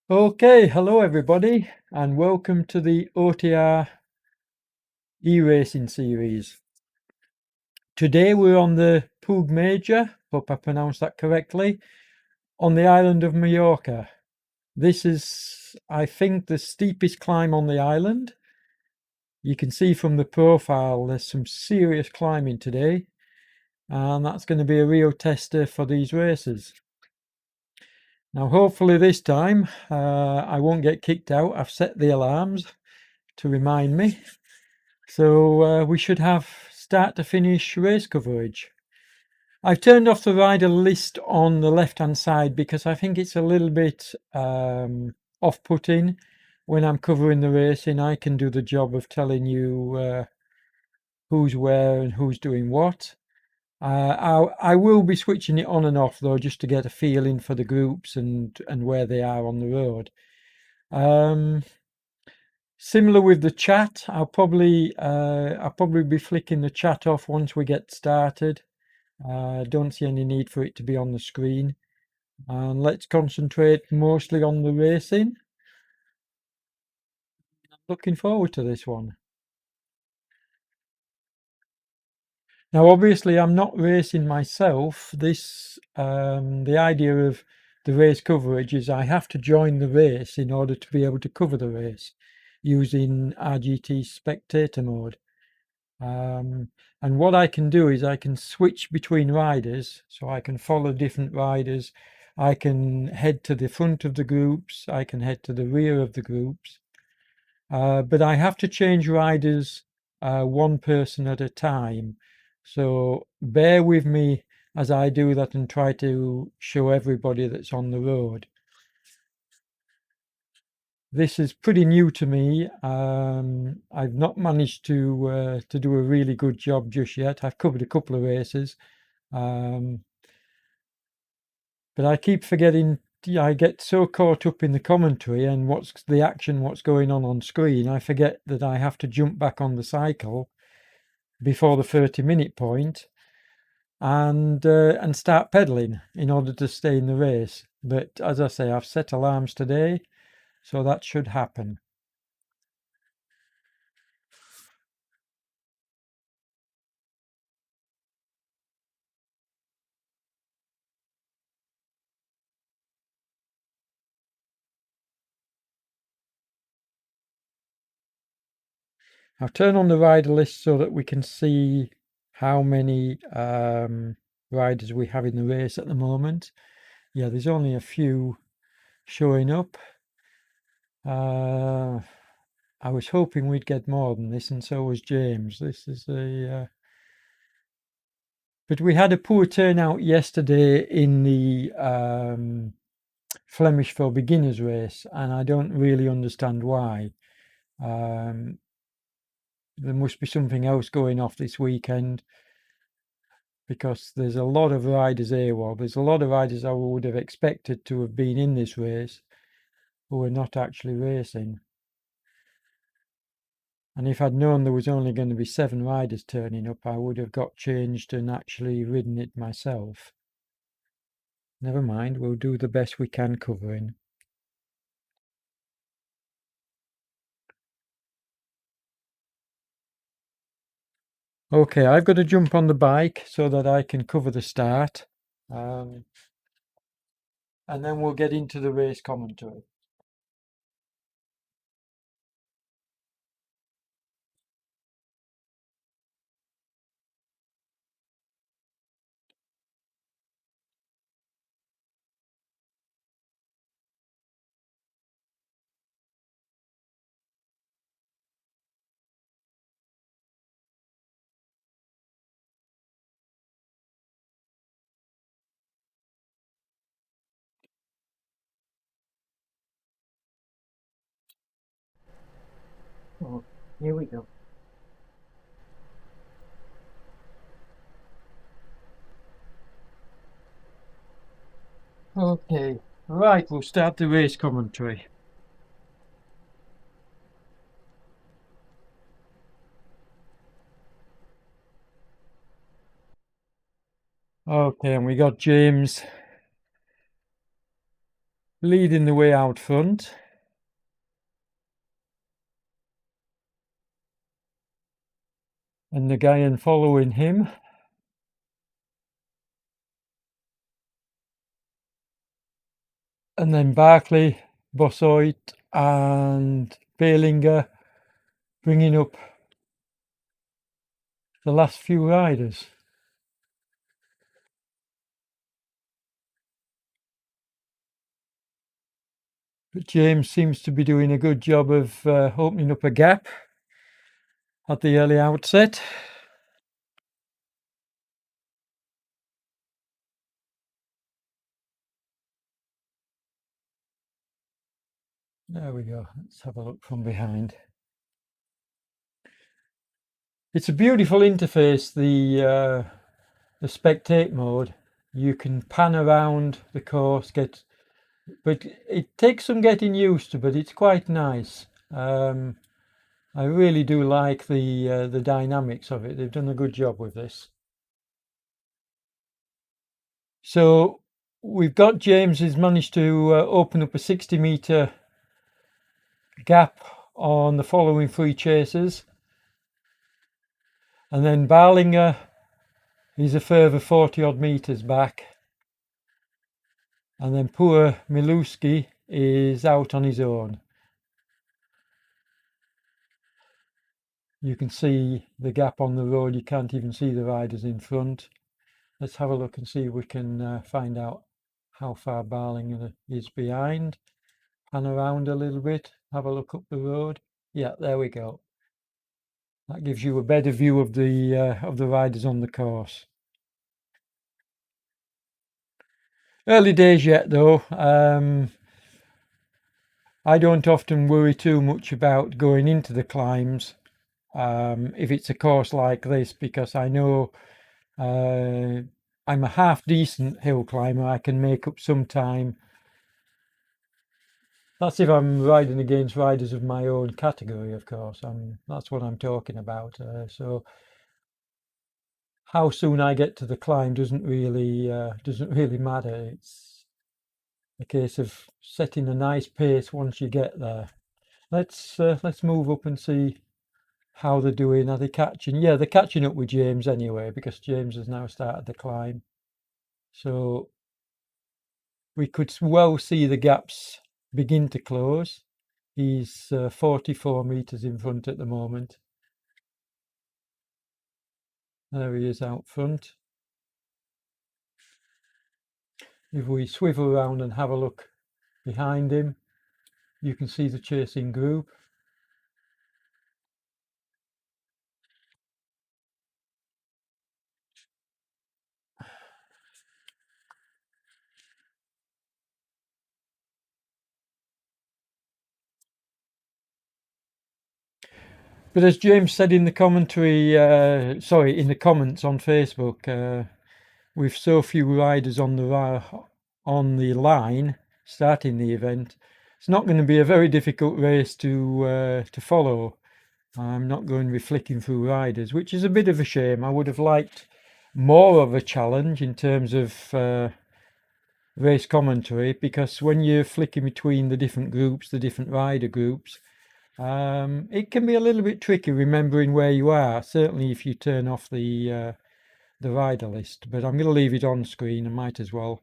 Okay, hello everybody, and welcome to the OTR e-racing series. Today we're on the Puig Major, hope I pronounced that correctly, on the island of Majorca. This is, I think, the steepest climb on the island. You can see from the profile there's some serious climbing today, and that's going to be a real tester for these races. Now hopefully this time I won't get kicked out. I've set the alarms to remind me. So we should have start to finish race coverage. I've turned off the rider list on the left hand side because I think it's a little bit off-putting when I'm covering the racing. I can do the job of telling you who's where and who's doing what. I will be switching it on and off though, just to get a feeling for the groups and where they are on the road. Similar with the chat, I'll probably be flicking the chat off once we get started. Don't see any need for it to be on the screen. And let's concentrate mostly on the racing. Looking forward to this one. Now, obviously, I'm not racing myself. The idea of the race coverage is I have to join the race in order to be able to cover the race using RGT spectator mode. And what I can do is I can switch between riders, so I can follow different riders. I can head to the front of the groups, I can head to the rear of the groups, but I have to change riders one person at a time. So bear with me as I do that and try to show everybody that's on the road. This is pretty new to me. I've not managed to do a really good job just yet. I've covered a couple of races, but I keep forgetting. I get so caught up in the commentary and what's the action, what's going on screen. I forget that I have to jump back on the cycle before the 30-minute point and start pedaling in order to stay in the race. But as I say, I've set alarms today, so that should happen. I'll turn on the rider list so that we can see how many riders we have in the race at the moment. Yeah, there's only a few showing up. I was hoping we'd get more than this, and so was James. This is but we had a poor turnout yesterday in the Flemish for Beginners race, and I don't really understand why. There must be something else going off this weekend because there's a lot of riders here. Well, there's a lot of riders I would have expected to have been in this race who are not actually racing. And if I'd known there was only going to be 7 riders turning up, I would have got changed and actually ridden it myself. Never mind, we'll do the best we can covering. Okay, I've got to jump on the bike so that I can cover the start. And then we'll get into the race commentary. Oh, here we go. Okay, right, we'll start the race commentary. Okay, and we got James leading the way out front. And the guy following him. And then Barclay, Bossoit and Behlinger bringing up the last few riders. But James seems to be doing a good job of opening up a gap at the early outset. There we go. Let's have a look from behind. It's a beautiful interface, the spectate mode. You can pan around the course, but it takes some getting used to, but it's quite nice. I really do like the dynamics of it. They've done a good job with this. So we've got James has managed to open up a 60-meter gap on the following three chasers, and then Barlinger is a further 40 odd meters back, and then poor Miluski is out on his own. You can see the gap on the road. You can't even see the riders in front. Let's have a look and see if we can find out how far Barlinger is behind. Pan around a little bit, have a look up the road. Yeah, there we go. That gives you a better view of the riders on the course. Early days yet though. I don't often worry too much about going into the climbs if it's a course like this, because I know I'm a half decent hill climber. I can make up some time. That's if I'm riding against riders of my own category, of course. That's what I'm talking about. So how soon I get to the climb doesn't really matter. It's a case of setting a nice pace once you get there. Let's move up and see how they're doing. Are they catching? Yeah, they're catching up with James anyway, because James has now started the climb. So we could well see the gaps begin to close. He's 44 meters in front at the moment. There he is out front. If we swivel around and have a look behind him, you can see the chasing group. But as James said in the commentary, in the comments on Facebook, with so few riders on the line starting the event, it's not going to be a very difficult race to follow. I'm not going to be flicking through riders, which is a bit of a shame. I would have liked more of a challenge in terms of race commentary, because when you're flicking between the different groups, the different rider groups, it can be a little bit tricky remembering where you are, certainly if you turn off the rider list. But I'm going to leave it on screen. I might as well.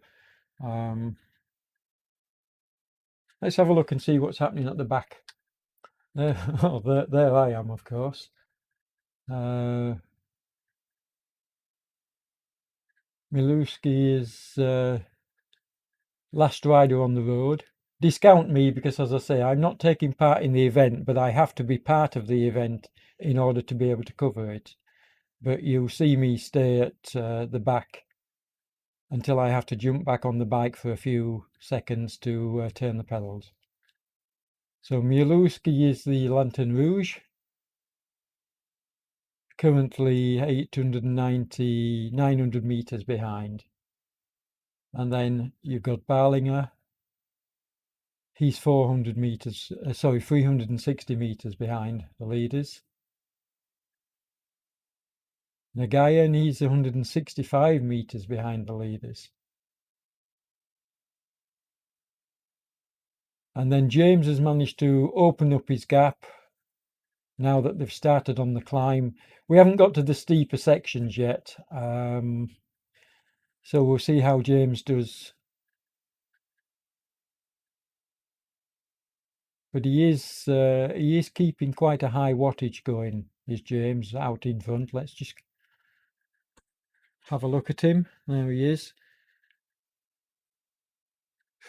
Let's have a look and see what's happening at the back. There, oh, there I am, of course. Miluski is last rider on the road. Discount me because, as I say, I'm not taking part in the event, but I have to be part of the event in order to be able to cover it. But you'll see me stay at the back until I have to jump back on the bike for a few seconds to turn the pedals. So Miluski is the Lantern Rouge, currently 900 meters behind. And then you've got Barlinger. He's 360 meters behind the leaders. Nagayan, he's 165 meters behind the leaders. And then James has managed to open up his gap now that they've started on the climb. We haven't got to the steeper sections yet, so we'll see how James does. But he is keeping quite a high wattage going, is James, out in front. Let's just have a look at him. There he is.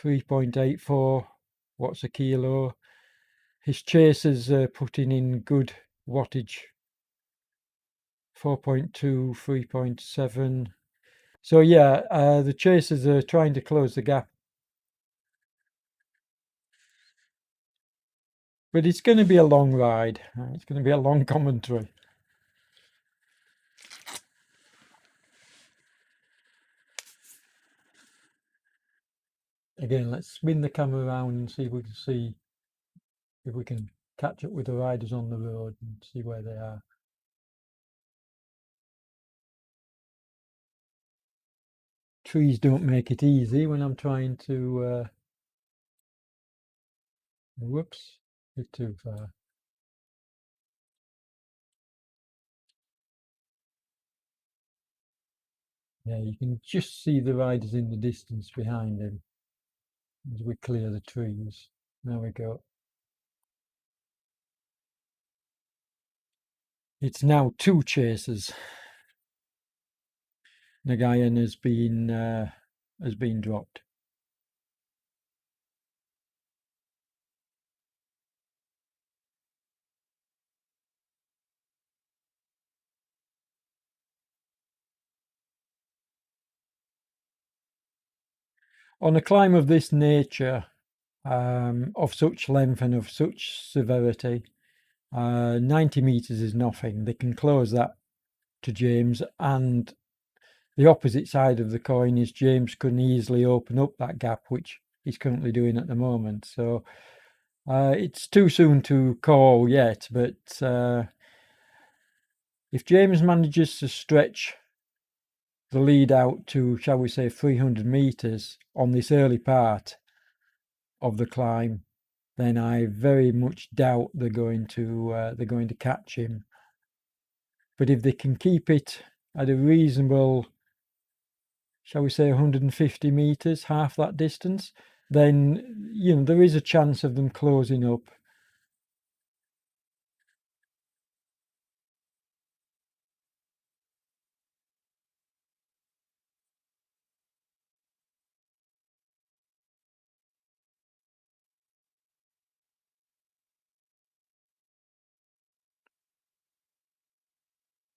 3.84 watts a kilo. His chasers are putting in good wattage. 4.2, 3.7. So yeah, the chasers are trying to close the gap. But it's going to be a long ride. It's going to be a long commentary. Again, let's spin the camera around and see if we can catch up with the riders on the road and see where they are. Trees don't make it easy when I'm trying to whoops, bit too far. Yeah, you can just see the riders in the distance behind him as we clear the trees. There we go. It's now 2 chasers. Nagayan has been dropped. On a climb of this nature, of such length and of such severity, 90 meters is nothing. They can close that to James, and the opposite side of the coin is James can easily open up that gap, which he's currently doing at the moment. So it's too soon to call yet, but if James manages to stretch the lead out to, shall we say, 300 meters on this early part of the climb, then I very much doubt they're going to catch him. But if they can keep it at a reasonable, shall we say, 150 meters, half that distance, then there is a chance of them closing up.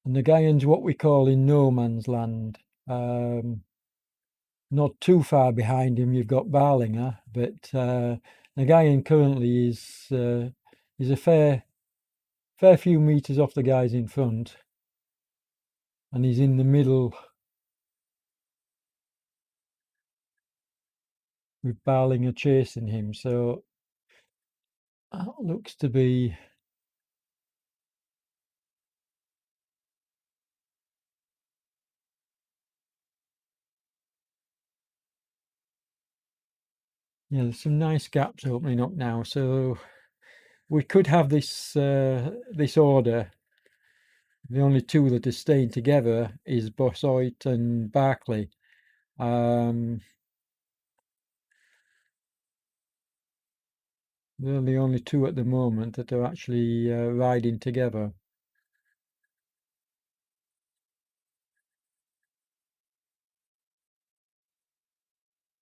And the Guyans, what we call in no man's land. Not too far behind him, you've got Barlinger, but Nagayan currently is a fair few meters off the guys in front, and he's in the middle with Barlinger chasing him. So that looks to be there's some nice gaps opening up now. So we could have this order. The only 2 that are staying together is Bossoit and Barclay. They're the only 2 at the moment that are actually riding together.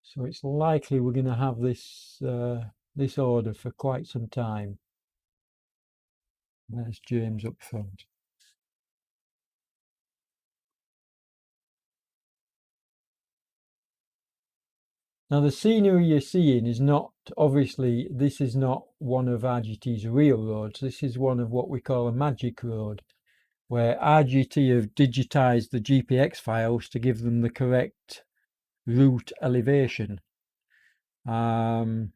So it's likely we're going to have this this order for quite some time. There's James up front. Now the scenery you're seeing is not, obviously, this is not one of RGT's real roads. This is one of what we call a magic road, where RGT have digitized the GPX files to give them the correct route elevation. So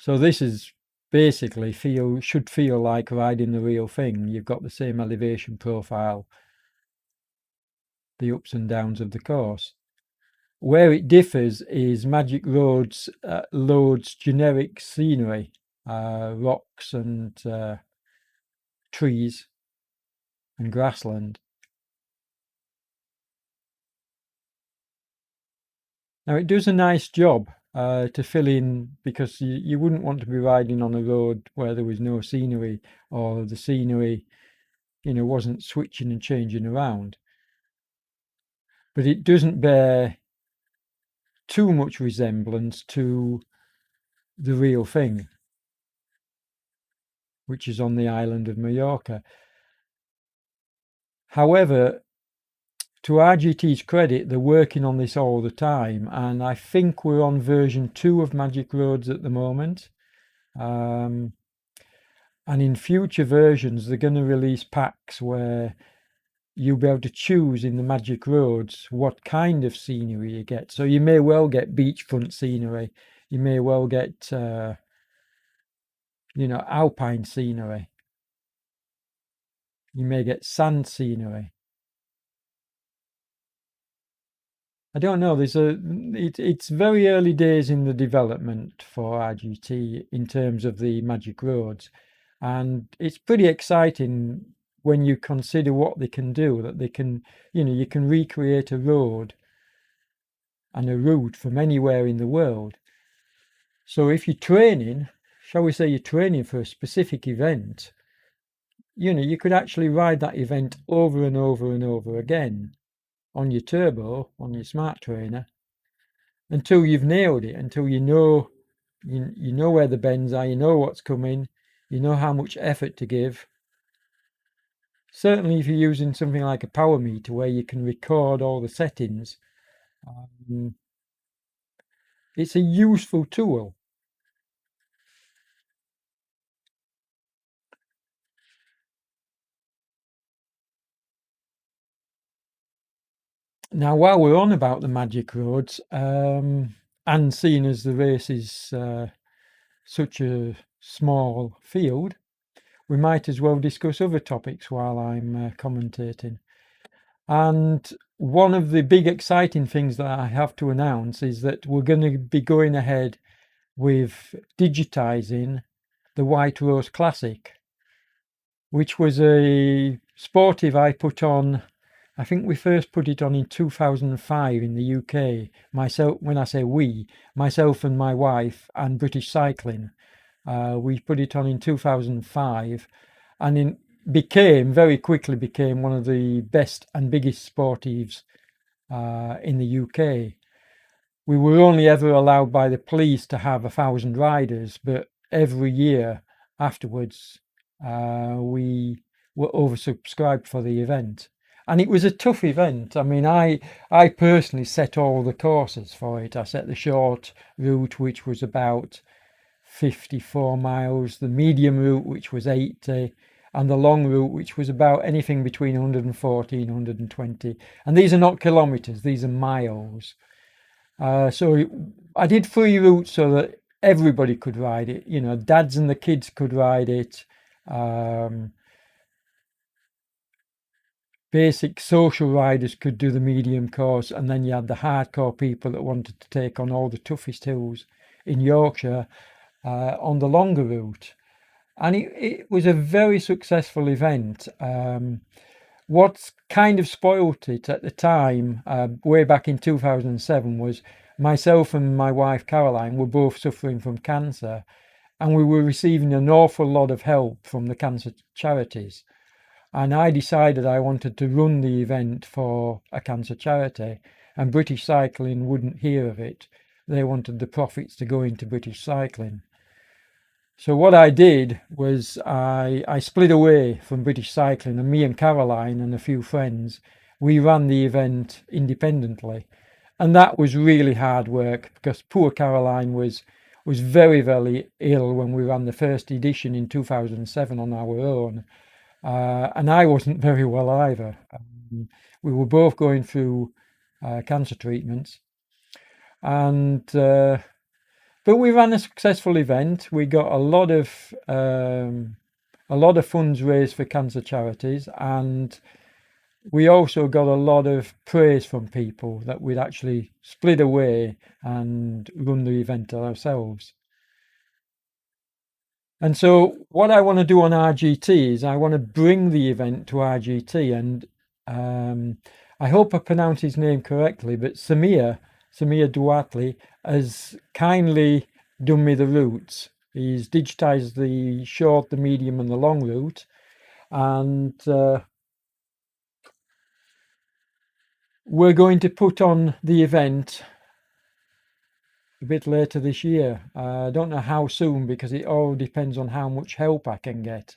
this is basically should feel like riding the real thing. You've got the same elevation profile, the ups and downs of the course. Where it differs is Magic Roads loads generic scenery, rocks and trees and grassland. Now it does a nice job to fill in, because you wouldn't want to be riding on a road where there was no scenery, or the scenery, wasn't switching and changing around. But it doesn't bear too much resemblance to the real thing, which is on the island of Majorca. However, to RGT's credit, they're working on this all the time, and I think we're on version 2 of Magic Roads at the moment. And in future versions, they're going to release packs where you'll be able to choose in the Magic Roads what kind of scenery you get. So you may well get beachfront scenery, you may well get alpine scenery, you may get sand scenery. I don't know. It's very early days in the development for RGT in terms of the Magic Roads, and it's pretty exciting when you consider what they can do. That they can, you can recreate a road and a route from anywhere in the world. So if you're training, shall we say you're training for a specific event, you could actually ride that event over and over and over again on your turbo, on your smart trainer, until you've nailed it, until you know where the bends are, you know what's coming, you know how much effort to give. Certainly if you're using something like a power meter where you can record all the settings, it's a useful tool. Now, while we're on about the Magic Roads, and seeing as the race is such a small field, we might as well discuss other topics while I'm commentating. And one of the big exciting things that I have to announce is that we're going to be going ahead with digitizing the White Rose Classic, which was a sportive I put on. I think we first put it on in 2005 in the UK. Myself, when I say we, myself and my wife and British Cycling. We put it on in 2005, and very quickly became one of the best and biggest sportives in the UK. We were only ever allowed by the police to have 1,000 riders, but every year afterwards, we were oversubscribed for the event. And it was a tough event. I mean, I personally set all the courses for it. I set the short route, which was about 54 miles, the medium route, which was 80, and the long route, which was about anything between 140 and 120. And these are not kilometers, these are miles. So I did 3 routes so that everybody could ride it. Dads and the kids could ride it. Basic social riders could do the medium course, and then you had the hardcore people that wanted to take on all the toughest hills in Yorkshire on the longer route. And it was a very successful event. What kind of spoilt it at the time, way back in 2007, was myself and my wife Caroline were both suffering from cancer, and we were receiving an awful lot of help from the cancer charities. And I decided I wanted to run the event for a cancer charity, and British Cycling wouldn't hear of it. They wanted the profits to go into British Cycling. So what I did was I split away from British Cycling, and me and Caroline and a few friends, we ran the event independently. And that was really hard work, because poor Caroline was very, very ill when we ran the first edition in 2007 on our own. And I wasn't very well either. We were both going through cancer treatments. And but we ran a successful event. We got a lot of funds raised for cancer charities, and we also got a lot of praise from people that we'd actually split away and run the event ourselves. And so what I want to do on RGT is I want to bring the event to RGT, and I hope I pronounce his name correctly, but Samir Duatley has kindly done me the routes. He's digitized the short, the medium, and the long route, and we're going to put on the event a bit later this year. I don't know how soon, because it all depends on how much help I can get.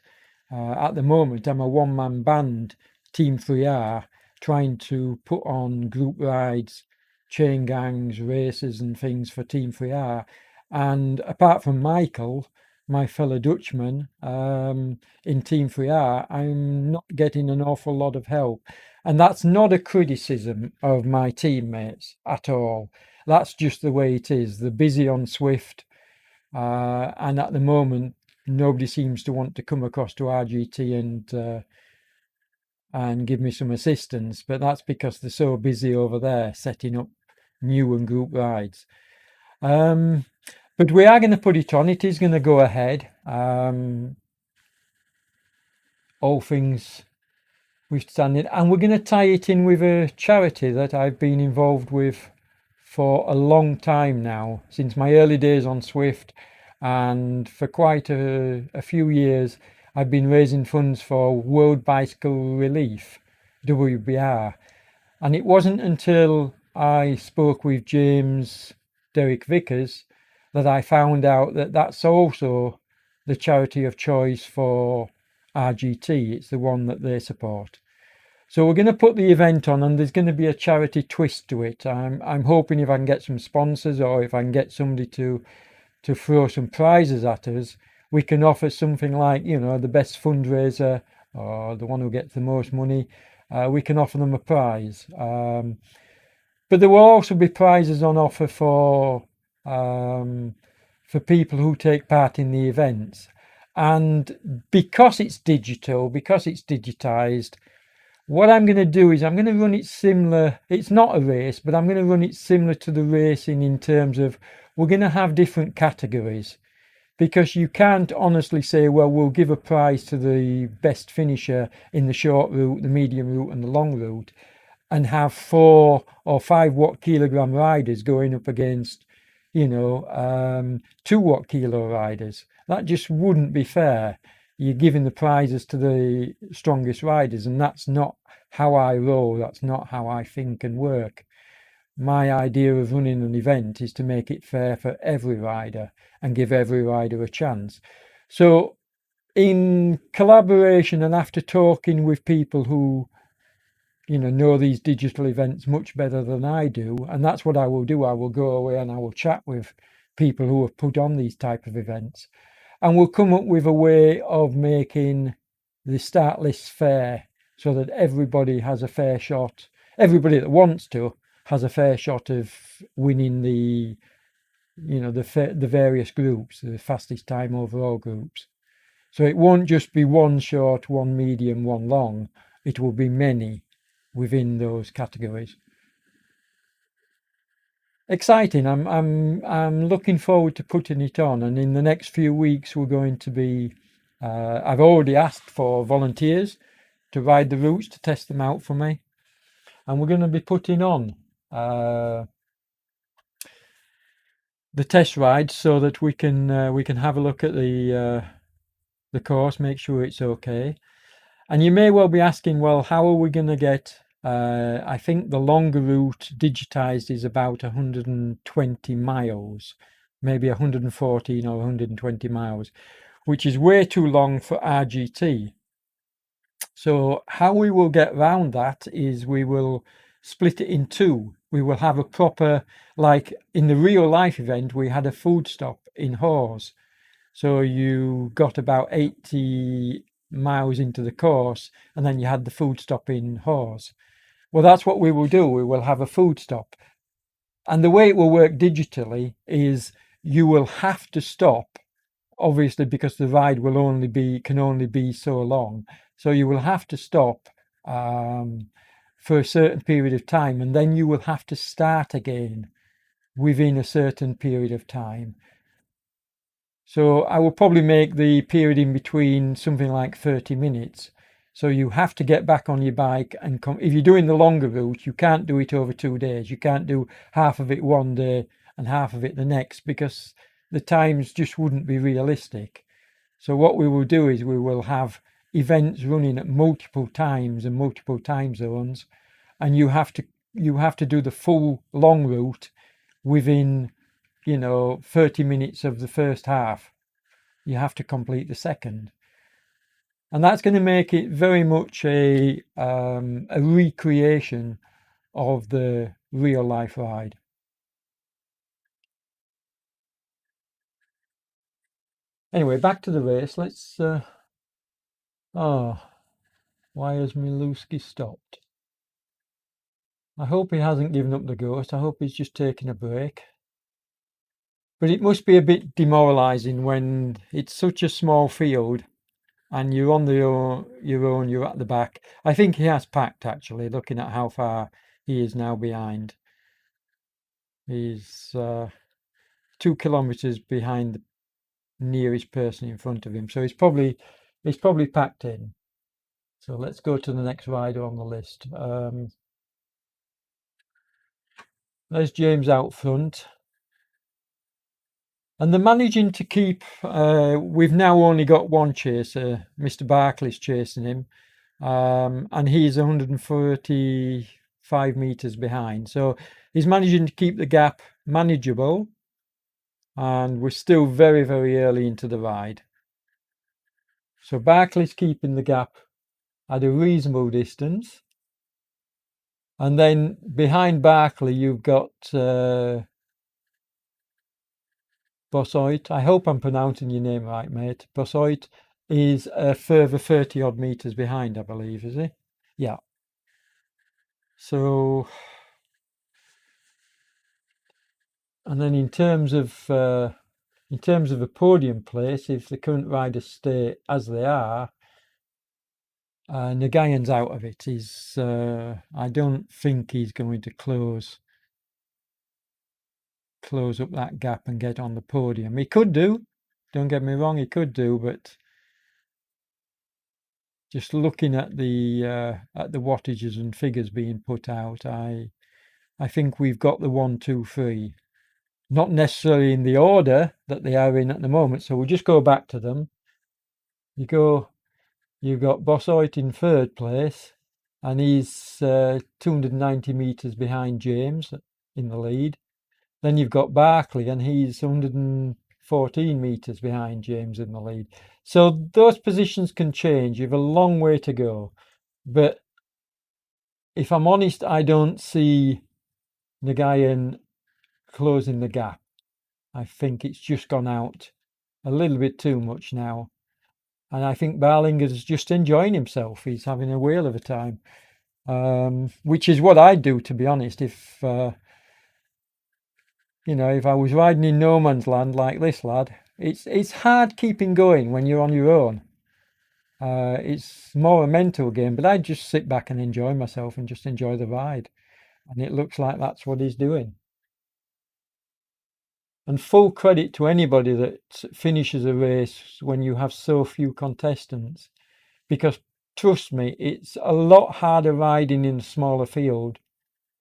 At the moment, I'm a one-man band, Team 3R, trying to put on group rides, chain gangs, races and things for Team 3R. And apart from Michael, my fellow Dutchman, in Team 3R, I'm not getting an awful lot of help. And that's not a criticism of my teammates at all. That's just the way it is. They're busy on Swift, and at the moment, nobody seems to want to come across to RGT and give me some assistance. But that's because they're so busy over there setting up new and group rides. But we are going to put it on. It is going to go ahead. All things withstanding, and we're going to tie it in with a charity that I've been involved with for a long time now, since my early days on Swift, and for quite a few years I've been raising funds for World Bicycle Relief, WBR. And it wasn't until I spoke with James Derek Vickers that I found out that that's also the charity of choice for RGT. It's the one that they support. So we're going to put the event on, and there's going to be a charity twist to it. I'm hoping if I can get some sponsors, or if I can get somebody to throw some prizes at us, we can offer something like, the best fundraiser or the one who gets the most money. We can offer them a prize. But there will also be prizes on offer for people who take part in the events. And because it's digital, because it's digitized, what I'm going to do is I'm going to run it similar. It's not a race, but I'm going to run it similar to the racing in terms of we're going to have different categories, because you can't honestly say, well, we'll give a prize to the best finisher in the short route, the medium route and the long route, and have 4 or 5 watt-kilogram riders going up against 2 watt-kilo riders. That just wouldn't be fair. You're giving the prizes to the strongest riders, and that's not how I roll. That's not how I think and work. My idea of running an event is to make it fair for every rider and give every rider a chance. So in collaboration, and after talking with people who know these digital events much better than I do, and that's what I will do. I will go away and I will chat with people who have put on these type of events, and we'll come up with a way of making the start list fair, so that everybody has a fair shot. Everybody that wants to has a fair shot of winning the various groups, the fastest time overall groups. So it won't just be one short, one medium, one long. It will be many within those categories. Exciting. I'm looking forward to putting it on, and in the next few weeks we're going to be I've already asked for volunteers to ride the routes, to test them out for me, and we're going to be putting on the test rides so that we can have a look at the course, make sure it's okay. And you may well be asking, well, how are we going to get I think the longer route digitized is about 120 miles, maybe 114 or 120 miles, which is way too long for RGT. So how we will get round that is we will split it in two. We will have a proper, like in the real life event, we had a food stop in Hawes. So you got about 80 miles into the course, and then you had the food stop in Hawes. Well, that's what we will do. We will have a food stop. And the way it will work digitally is you will have to stop, obviously, because the ride can only be so long. So you will have to stop for a certain period of time, and then you will have to start again within a certain period of time. So I will probably make the period in between something like 30 minutes. So you have to get back on your bike and come. If you're doing the longer route, you can't do it over 2 days. You can't do half of it one day and half of it the next, because the times just wouldn't be realistic. So what we will do is we will have events running at multiple times and multiple time zones, and you have to do the full long route within 30 minutes of the first half. You have to complete the second, and that's going to make it very much a recreation of the real life ride. Anyway, back to the race. Let's oh, why has Miluski stopped? I hope he hasn't given up the ghost. I hope he's just taking a break. But it must be a bit demoralising when it's such a small field and you're on your own, you're at the back. I think he has packed, actually, looking at how far he is now behind. He's 2 kilometres behind the nearest person in front of him. So he's probably packed in. So let's go to the next rider on the list. There's James out front. And they're managing to keep, we've now only got one chaser. Mr. Barkley's chasing him. And he's 135 meters behind. So he's managing to keep the gap manageable. And we're still very, very early into the ride. So Barkley's keeping the gap at a reasonable distance. And then behind Barkley, you've got Bosoit. I hope I'm pronouncing your name right, mate. Bosoit is a further 30 odd meters behind, I believe, is he? Yeah. So, and then in terms of a podium place, if the current riders stay as they are, Nagayan's out of it. I don't think he's going to close up that gap and get on the podium. He could do, don't get me wrong, he could do, but just looking at the wattages and figures being put out, I think we've got the 1, 2, 3. Not necessarily in the order that they are in at the moment. So we'll just go back to them. You've got Bosoit in third place, and he's 290 meters behind James in the lead. Then you've got Barkley, and he's 114 meters behind James in the lead. So those positions can change. You've a long way to go. But if I'm honest, I don't see Nagayan closing the gap. I think it's just gone out a little bit too much now. And I think Barlinger's just enjoying himself. He's having a whale of a time, which is what I'd do, to be honest. If if I was riding in no man's land like this lad, it's hard keeping going when you're on your own. It's more a mental game, but I'd just sit back and enjoy myself and just enjoy the ride. And it looks like that's what he's doing. And full credit to anybody that finishes a race when you have so few contestants, because trust me, it's a lot harder riding in a smaller field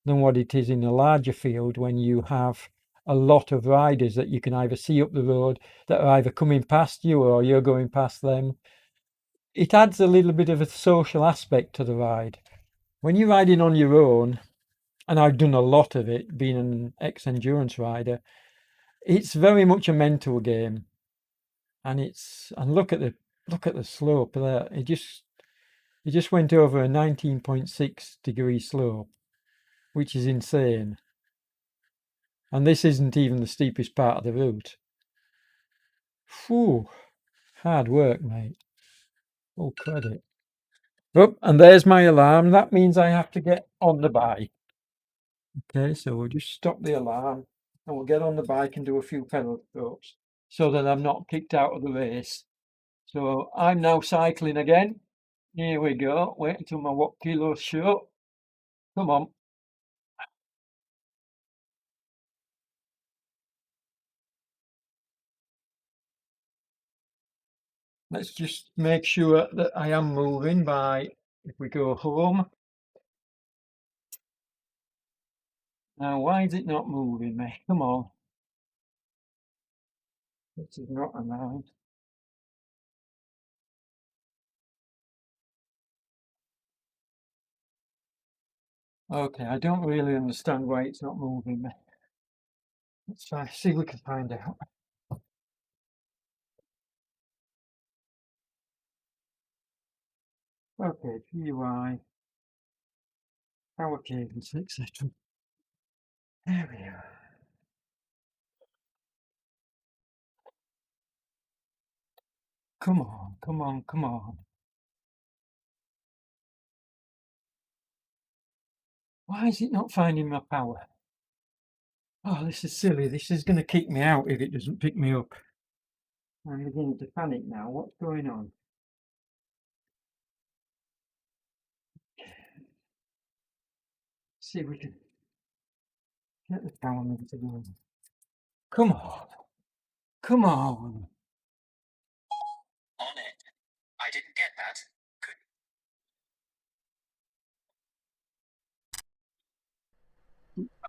than what it is in a larger field when you have a lot of riders that you can either see up the road that are either coming past you or you're going past them. It adds a little bit of a social aspect to the ride. When you're riding on your own, and I've done a lot of it, being an ex-endurance rider, it's very much a mental game. And look at the slope there. It just went over a 19.6 degree slope, which is insane. And this isn't even the steepest part of the route. Whew, hard work, mate. Full credit. Oh, and there's my alarm. That means I have to get on the bike. Okay, so we'll just stop the alarm and we'll get on the bike and do a few pedal strokes so that I'm not kicked out of the race. So I'm now cycling again. Here we go. Wait until my what kilos show. Come on. Let's just make sure that I am moving by if we go home. Now, why is it not moving me? Come on. This is not a nine. Okay, I don't really understand why it's not moving me. Let's try, see if we can find out. Okay, GUI, power cables, etc. There we are. Come on, come on, come on. Why is it not finding my power? Oh, this is silly. This is going to kick me out if it doesn't pick me up. I'm beginning to panic now. What's going on? See if we can get the power meter going. Come on. Come on. On it. I didn't get that.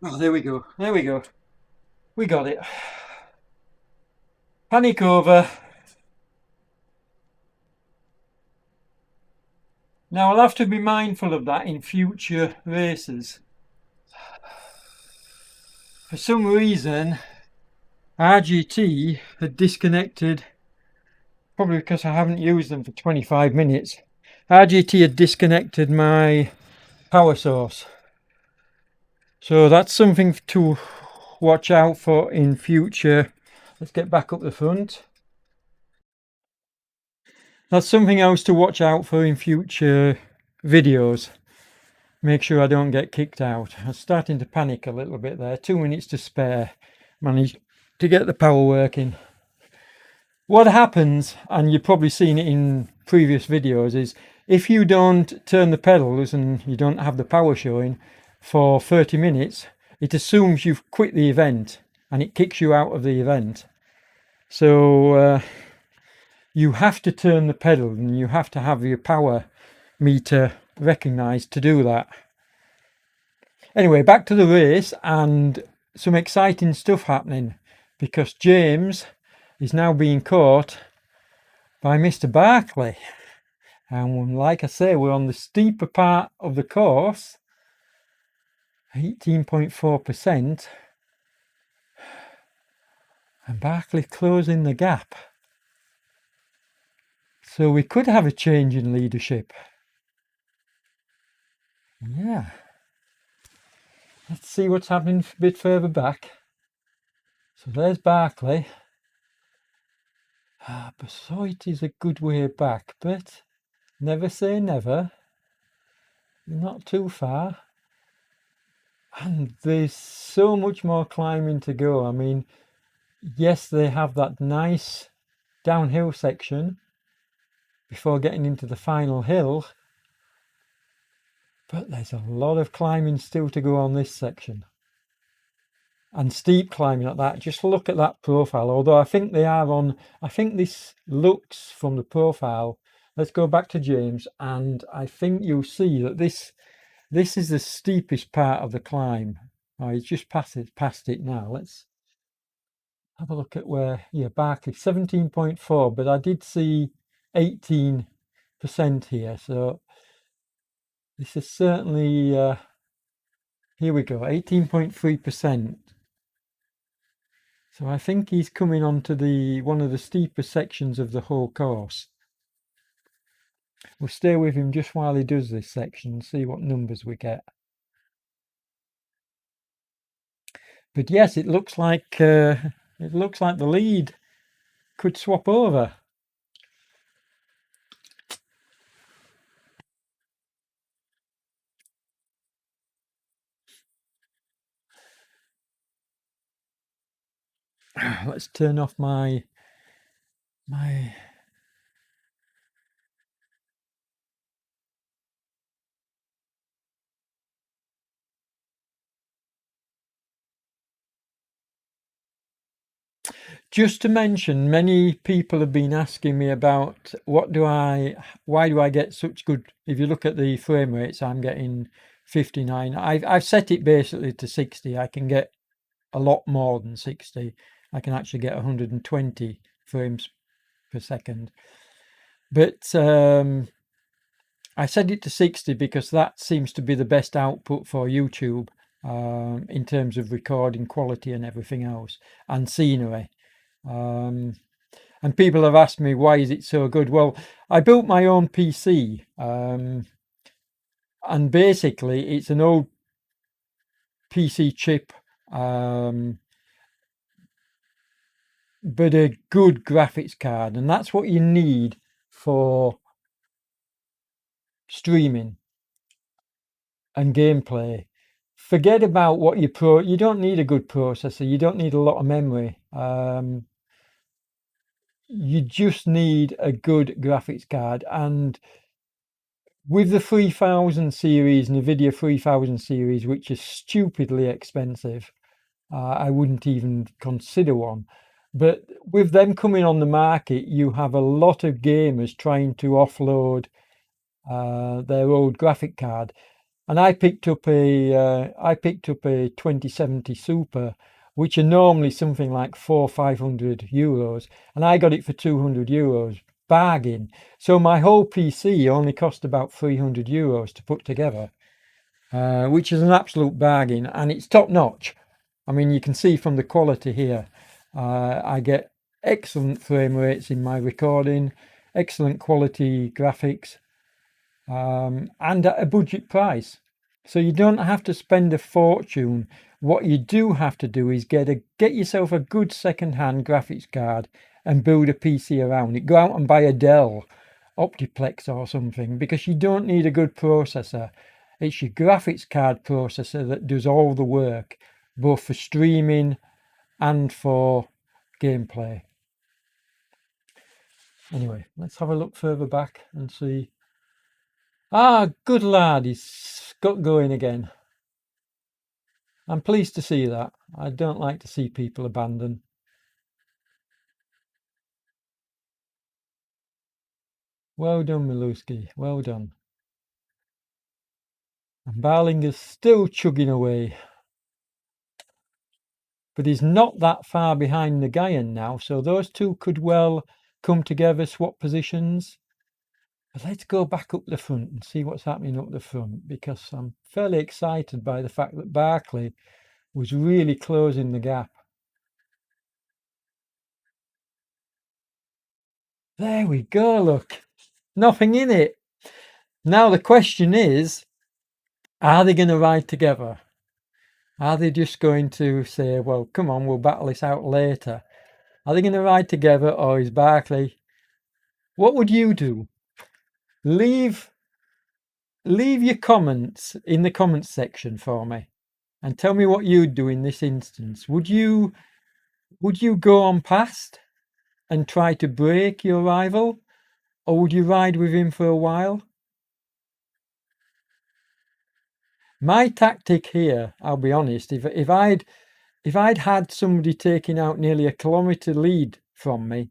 Oh, there we go. There we go. We got it. Panic over. Now, I'll have to be mindful of that in future races. For some reason, RGT had disconnected, probably because I haven't used them for 25 minutes. RGT had disconnected my power source. So that's something to watch out for in future. Let's get back up the front. That's something else to watch out for in future videos. Make sure I don't get kicked out. I'm starting to panic a little bit there. 2 minutes to spare. Managed to get the power working. What happens, and you've probably seen it in previous videos, is if you don't turn the pedals and you don't have the power showing for 30 minutes, it assumes you've quit the event and it kicks you out of the event. So you have to turn the pedal and you have to have your power meter recognized to do that. Anyway, back to the race, and some exciting stuff happening because James is now being caught by Mr. Barkley. And like I say, we're on the steeper part of the course, 18.4%, and Barkley closing the gap. So we could have a change in leadership. Yeah. Let's see what's happening a bit further back. So there's Barkley. Besoit is a good way back, but never say never. Not too far. And there's so much more climbing to go. I mean, yes, they have that nice downhill section before getting into the final hill, but there's a lot of climbing still to go on this section. And steep climbing at that. Just look at that profile, although I think they are on, I think this looks from the profile. Let's go back to James, and I think you'll see that this is the steepest part of the climb. Oh, he's just past it now. Let's have a look at where, yeah, Barkley 17.4, but I did see 18% here. So this is certainly, here we go, 18.3%. So I think he's coming on to one of the steeper sections of the whole course. We'll stay with him just while he does this section and see what numbers we get. But yes, it looks like the lead could swap over. Let's turn off my Just to mention, many people have been asking me about why do I get such good, if you look at the frame rates, I'm getting 59. I've set it basically to 60. I can get a lot more than 60. I can actually get 120 frames per second. But I set it to 60 because that seems to be the best output for YouTube in terms of recording quality and everything else, and scenery. And people have asked me, why is it so good? Well, I built my own PC, and basically it's an old PC chip, but a good graphics card, and that's what you need for streaming and gameplay. Forget about what you don't need a good processor, you don't need a lot of memory. You just need a good graphics card, and with the 3000 series, NVIDIA 3000 series, which is stupidly expensive, I wouldn't even consider one. But with them coming on the market, you have a lot of gamers trying to offload their old graphic card. And I picked up a 2070 Super, which are normally something like €400-500, and I got it for €200. Bargain. So my whole PC only cost about €300 to put together, which is an absolute bargain, and it's top notch. I mean, you can see from the quality here, I get excellent frame rates in my recording, excellent quality graphics, and at a budget price. So you don't have to spend a fortune. What you do have to do is get yourself a good second-hand graphics card and build a PC around it. Go out and buy a Dell Optiplex or something, because you don't need a good processor. It's your graphics card processor that does all the work, both for streaming and for gameplay. Anyway, let's have a look further back and see. Ah, good lad, he's got going again. I'm pleased to see that. I don't like to see people abandon. Well done, Miluski. Well done. And Barlinger's still chugging away. But he's not that far behind the Guyan now, so those two could well come together, swap positions. But let's go back up the front and see what's happening up the front, because I'm fairly excited by the fact that Barkley was really closing the gap. There we go, look. Nothing in it. Now the question is, are they going to ride together? Are they just going to say, well, come on, we'll battle this out later? Are they going to ride together, or is Barkley? What would you do? Leave your comments in the comments section for me, and tell me what you'd do in this instance. Would you go on past and try to break your rival, or would you ride with him for a while? My tactic here, I'll be honest, if I'd had somebody taking out nearly a kilometre lead from me,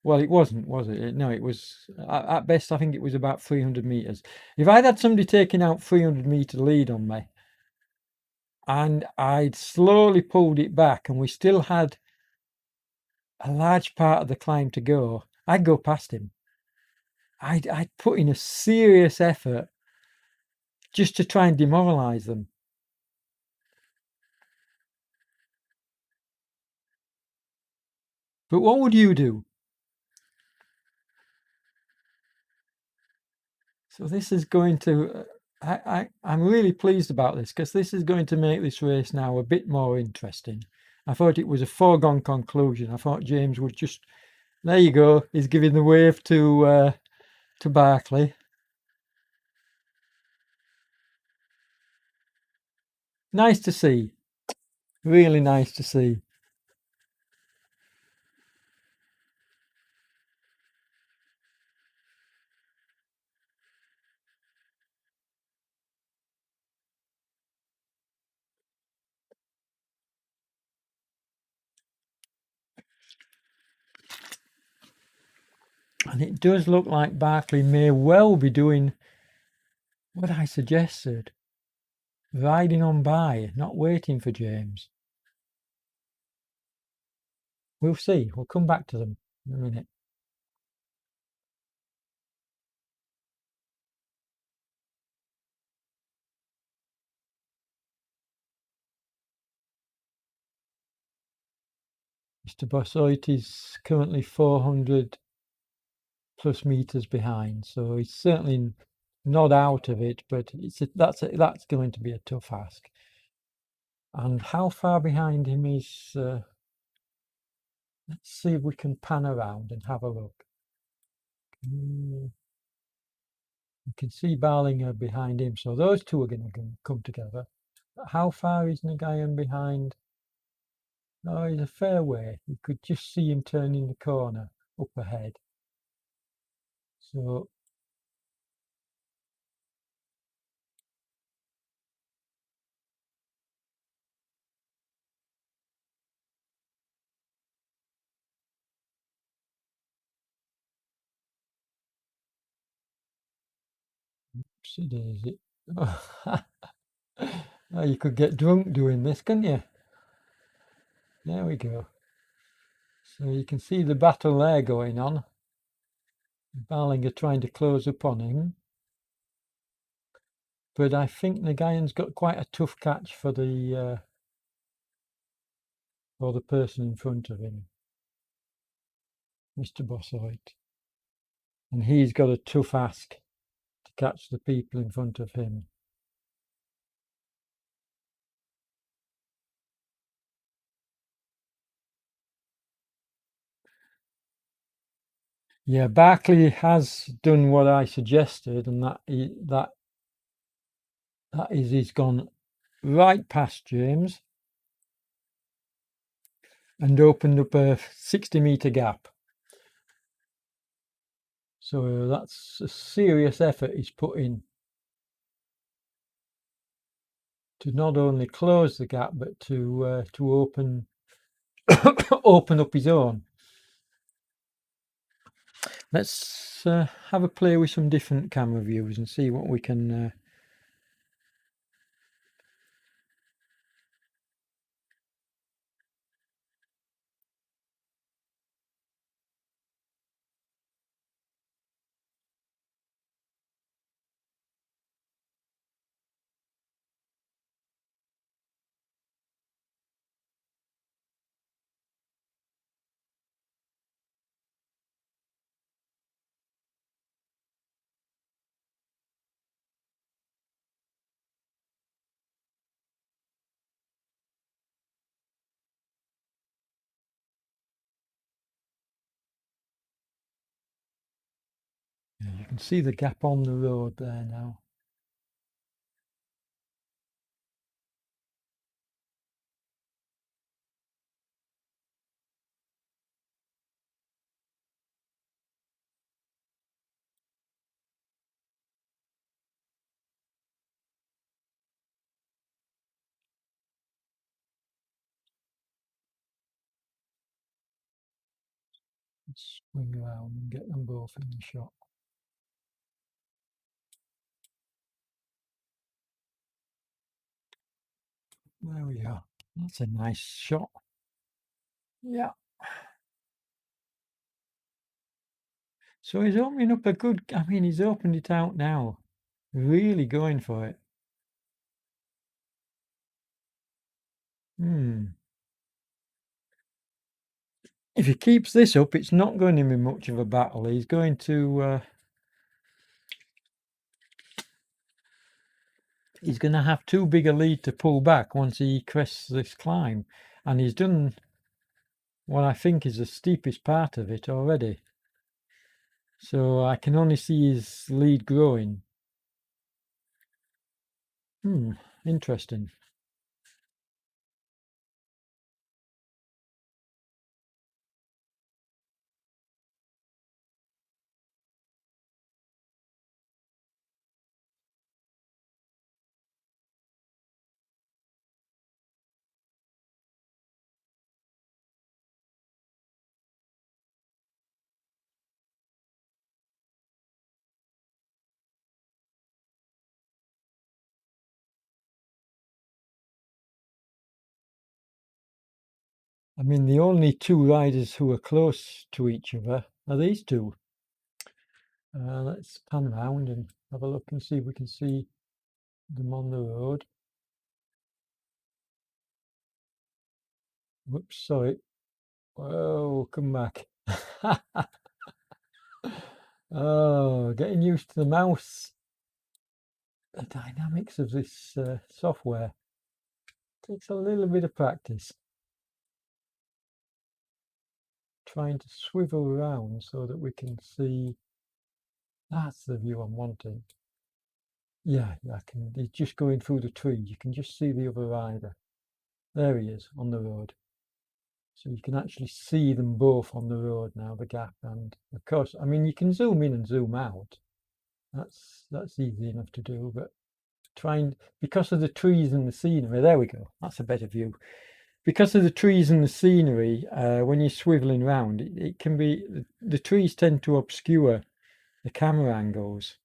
well, it wasn't, was it? No, it was, at best, I think it was about 300 metres. If I'd had somebody taking out 300-metre lead on me, and I'd slowly pulled it back, and we still had a large part of the climb to go, I'd go past him. I'd put in a serious effort just to try and demoralise them. But what would you do? So this is going to, I'm really pleased about this, because this is going to make this race now a bit more interesting. I thought it was a foregone conclusion. I thought James would just, there you go, he's giving the wave to Barkley. Nice to see, really nice to see. And it does look like Barkley may well be doing what I suggested. Riding on by, not waiting for James. We'll see. We'll come back to them in a minute. Mr. Bossoit is currently 400 plus meters behind, so he's certainly not out of it, but that's going to be a tough ask. And how far behind him is? Let's see if we can pan around and have a look. You can see Barlinger behind him, so those two are going to come together. But how far is Nagayan behind? Oh, he's a fair way. You could just see him turning the corner up ahead. So is it? Oh, you could get drunk doing this, couldn't you? There we go. So you can see the battle there going on. Barlinger trying to close up on him. But I think Nagayan's got quite a tough catch for the person in front of him, Mr. Bossoit. And he's got a tough ask to catch the people in front of him. Yeah, Barkley has done what I suggested, and that is he's gone right past James and opened up a 60-meter gap. So that's a serious effort he's put in to not only close the gap but to open open up his own. Let's have a play with some different camera views and see what we can. You can see the gap on the road there now. Let's swing around and get them both in the shot. There we are. That's a nice shot. Yeah. So he's opening up a good. I mean, he's opened it out now. Really going for it. If he keeps this up, it's not going to be much of a battle. He's going to have too big a lead to pull back once he crests this climb, and he's done what I think is the steepest part of it already. So I can only see his lead growing. Interesting. I mean, the only two riders who are close to each other are these two. Let's pan around and have a look and see if we can see them on the road. Whoops, sorry. Oh, come back. Oh, getting used to the mouse. The dynamics of this software takes a little bit of practice. Trying to swivel around so that we can see. That's the view I'm wanting. Yeah, I can. He's just going through the tree. You can just see the other rider. There he is on the road. So you can actually see them both on the road now, the gap. And of course, I mean, you can zoom in and zoom out. That's easy enough to do, but because of the trees and the scenery, there we go. That's a better view. Because of the trees and the scenery, when you're swiveling around, it can be, the trees tend to obscure the camera angles.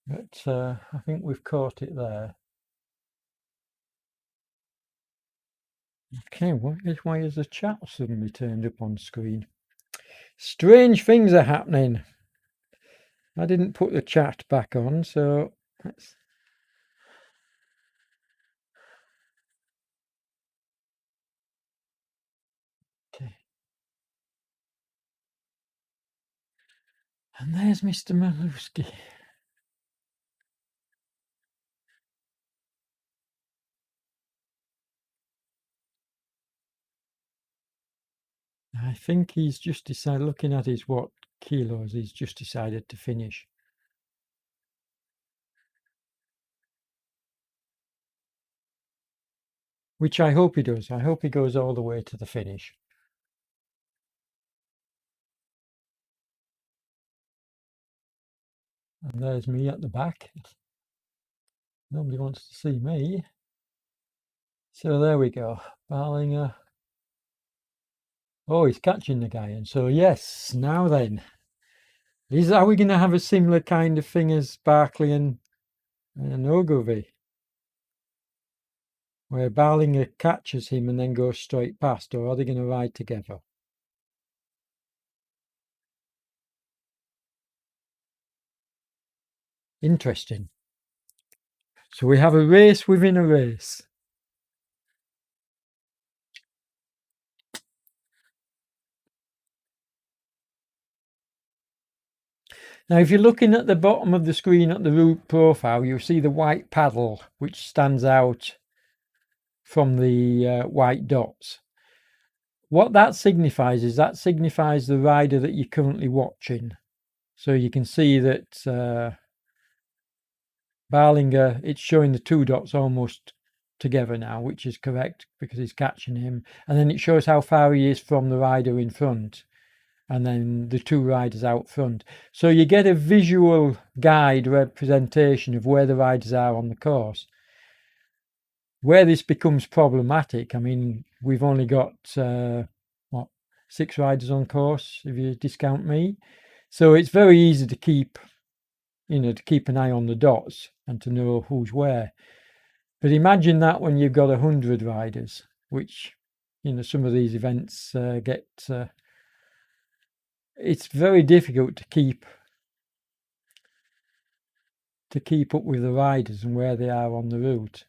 But I think we've caught it there. Okay, why is the chat suddenly turned up on screen? Strange things are happening. I didn't put the chat back on, so let's... Okay. And there's Mr. Malewski. I think he's just decided, looking at his kilos, he's just decided to finish. Which I hope he does. I hope he goes all the way to the finish. And there's me at the back. Nobody wants to see me. So there we go. Barlinger. Oh, he's catching the guy. And so, yes, now then. Are we going to have a similar kind of thing as Barkley and Ogilvy? Where Barlinger catches him and then goes straight past, or are they going to ride together? Interesting. So we have a race within a race. Now, if you're looking at the bottom of the screen at the route profile, you'll see the white paddle, which stands out from the white dots. What that signifies is the rider that you're currently watching. So you can see that Barlinger, it's showing the two dots almost together now, which is correct because he's catching him. And then it shows how far he is from the rider in front, and then the two riders out front. So you get a visual guide representation of where the riders are on the course. Where this becomes problematic, I mean, we've only got 6 riders on course if you discount me. So it's very easy to keep an eye on the dots and to know who's where. But imagine that when you've got 100 riders, which, some of these events it's very difficult to keep up with the riders and where they are on the route.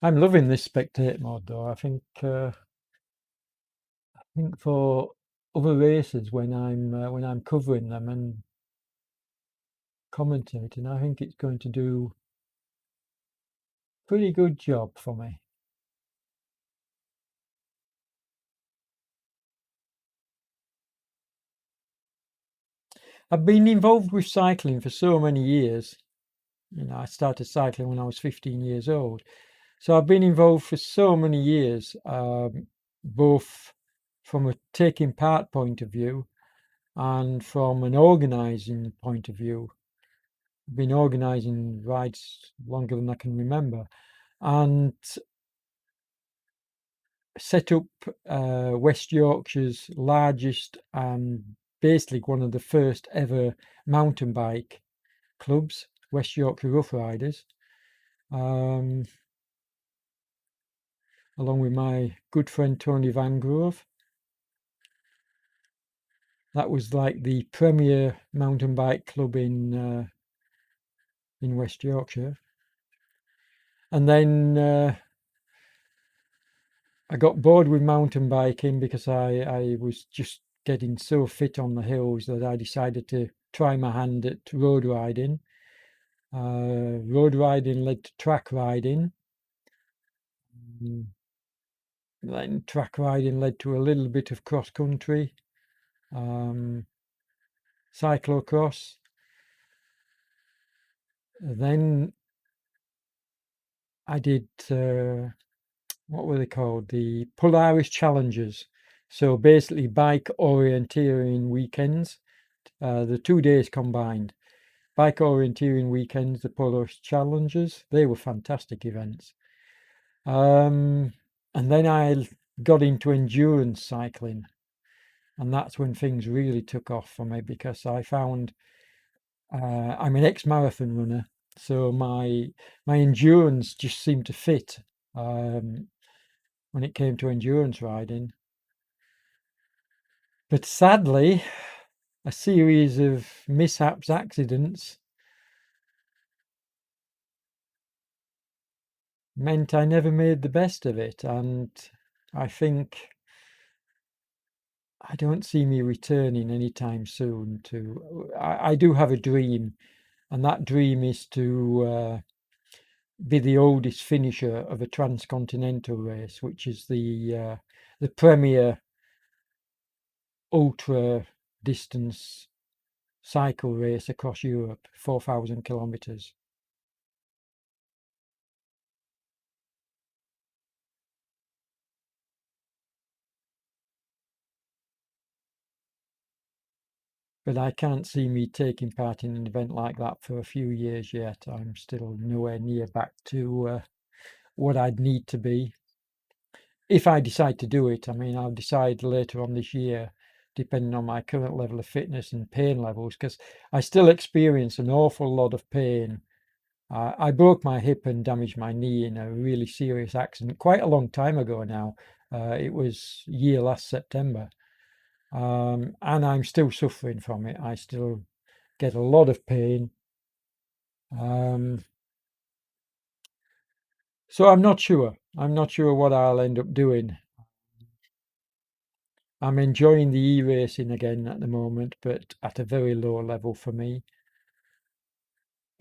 I'm loving this spectate mode though. I think for other races when I'm covering them and commentating, I think it's going to do a pretty good job for me. I've been involved with cycling for so many years. I started cycling when I was 15 years old. So I've been involved for so many years, both from a taking part point of view and from an organising point of view. I've been organising rides longer than I can remember, and set up West Yorkshire's largest and basically one of the first ever mountain bike clubs, West Yorkshire Rough Riders, along with my good friend Tony Van Grove. That was like the premier mountain bike club in West Yorkshire. And then I got bored with mountain biking because I was just getting so fit on the hills that I decided to try my hand at road riding. Road riding led to track riding. Then track riding led to a little bit of cross country, cyclocross. Then I did, what were they called? The Polaris Challenges. So basically bike orienteering weekends, the 2 days combined. Bike orienteering weekends, the Polaris Challenges, they were fantastic events. And then I got into endurance cycling. And that's when things really took off for me because I found I'm an ex-marathon runner, so my endurance just seemed to fit when it came to endurance riding. But sadly, a series of mishaps, accidents meant I never made the best of it, and I think I don't see me returning anytime soon to. I do have a dream, and that dream is to be the oldest finisher of a transcontinental race, which is the premier ultra distance cycle race across Europe, 4,000 kilometers. But I can't see me taking part in an event like that for a few years yet. I'm still nowhere near back to what I'd need to be. If I decide to do it, I mean, I'll decide later on this year, depending on my current level of fitness and pain levels, because I still experience an awful lot of pain. I broke my hip and damaged my knee in a really serious accident quite a long time ago now. It was last September. And I'm still suffering from it. I still get a lot of pain. So I'm not sure. I'm not sure what I'll end up doing. I'm enjoying the e-racing again at the moment, but at a very low level for me.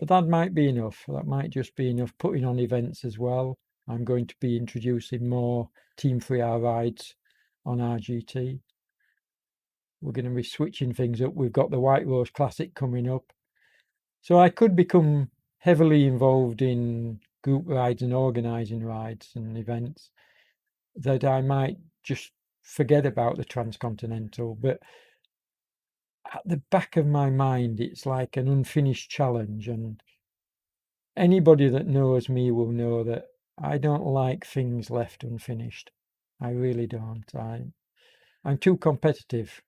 But that might be enough. That might just be enough. Putting on events as well. I'm going to be introducing more Team 3R rides on RGT. We're going to be switching things up. We've got the White Rose Classic coming up. So I could become heavily involved in group rides and organising rides and events that I might just forget about the transcontinental. But at the back of my mind, it's like an unfinished challenge. And anybody that knows me will know that I don't like things left unfinished. I really don't. I'm too competitive.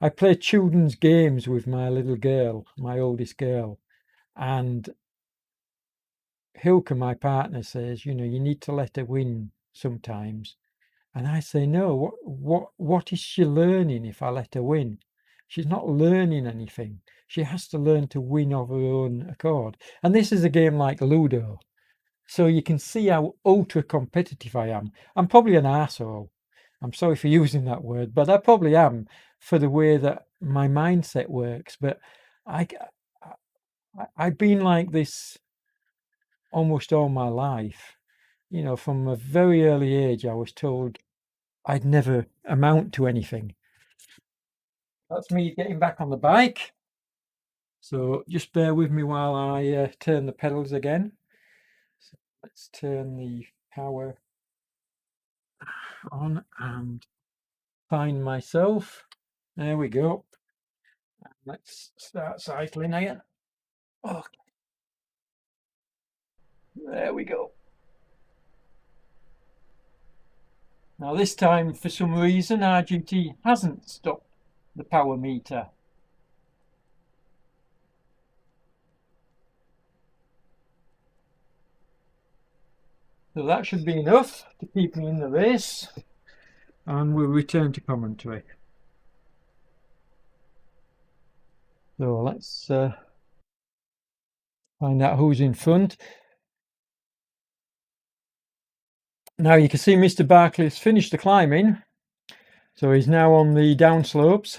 I play children's games with my little girl, my oldest girl, and Hilke, my partner, says, you need to let her win sometimes. And I say, no, what is she learning if I let her win? She's not learning anything. She has to learn to win of her own accord. And this is a game like Ludo. So you can see how ultra competitive I am. I'm probably an arsehole. I'm sorry for using that word, but I probably am for the way that my mindset works. But I've been like this almost all my life. From a very early age, I was told I'd never amount to anything. That's me getting back on the bike. So just bear with me while I turn the pedals again. So let's turn the power on and find myself. There we go. Let's start cycling again. Oh, there we go. Now this time, for some reason, RGT hasn't stopped the power meter. So that should be enough to keep me in the race, and we'll return to commentary. So let's find out who's in front. Now you can see Mr. Barkley's finished the climbing, so he's now on the downslopes.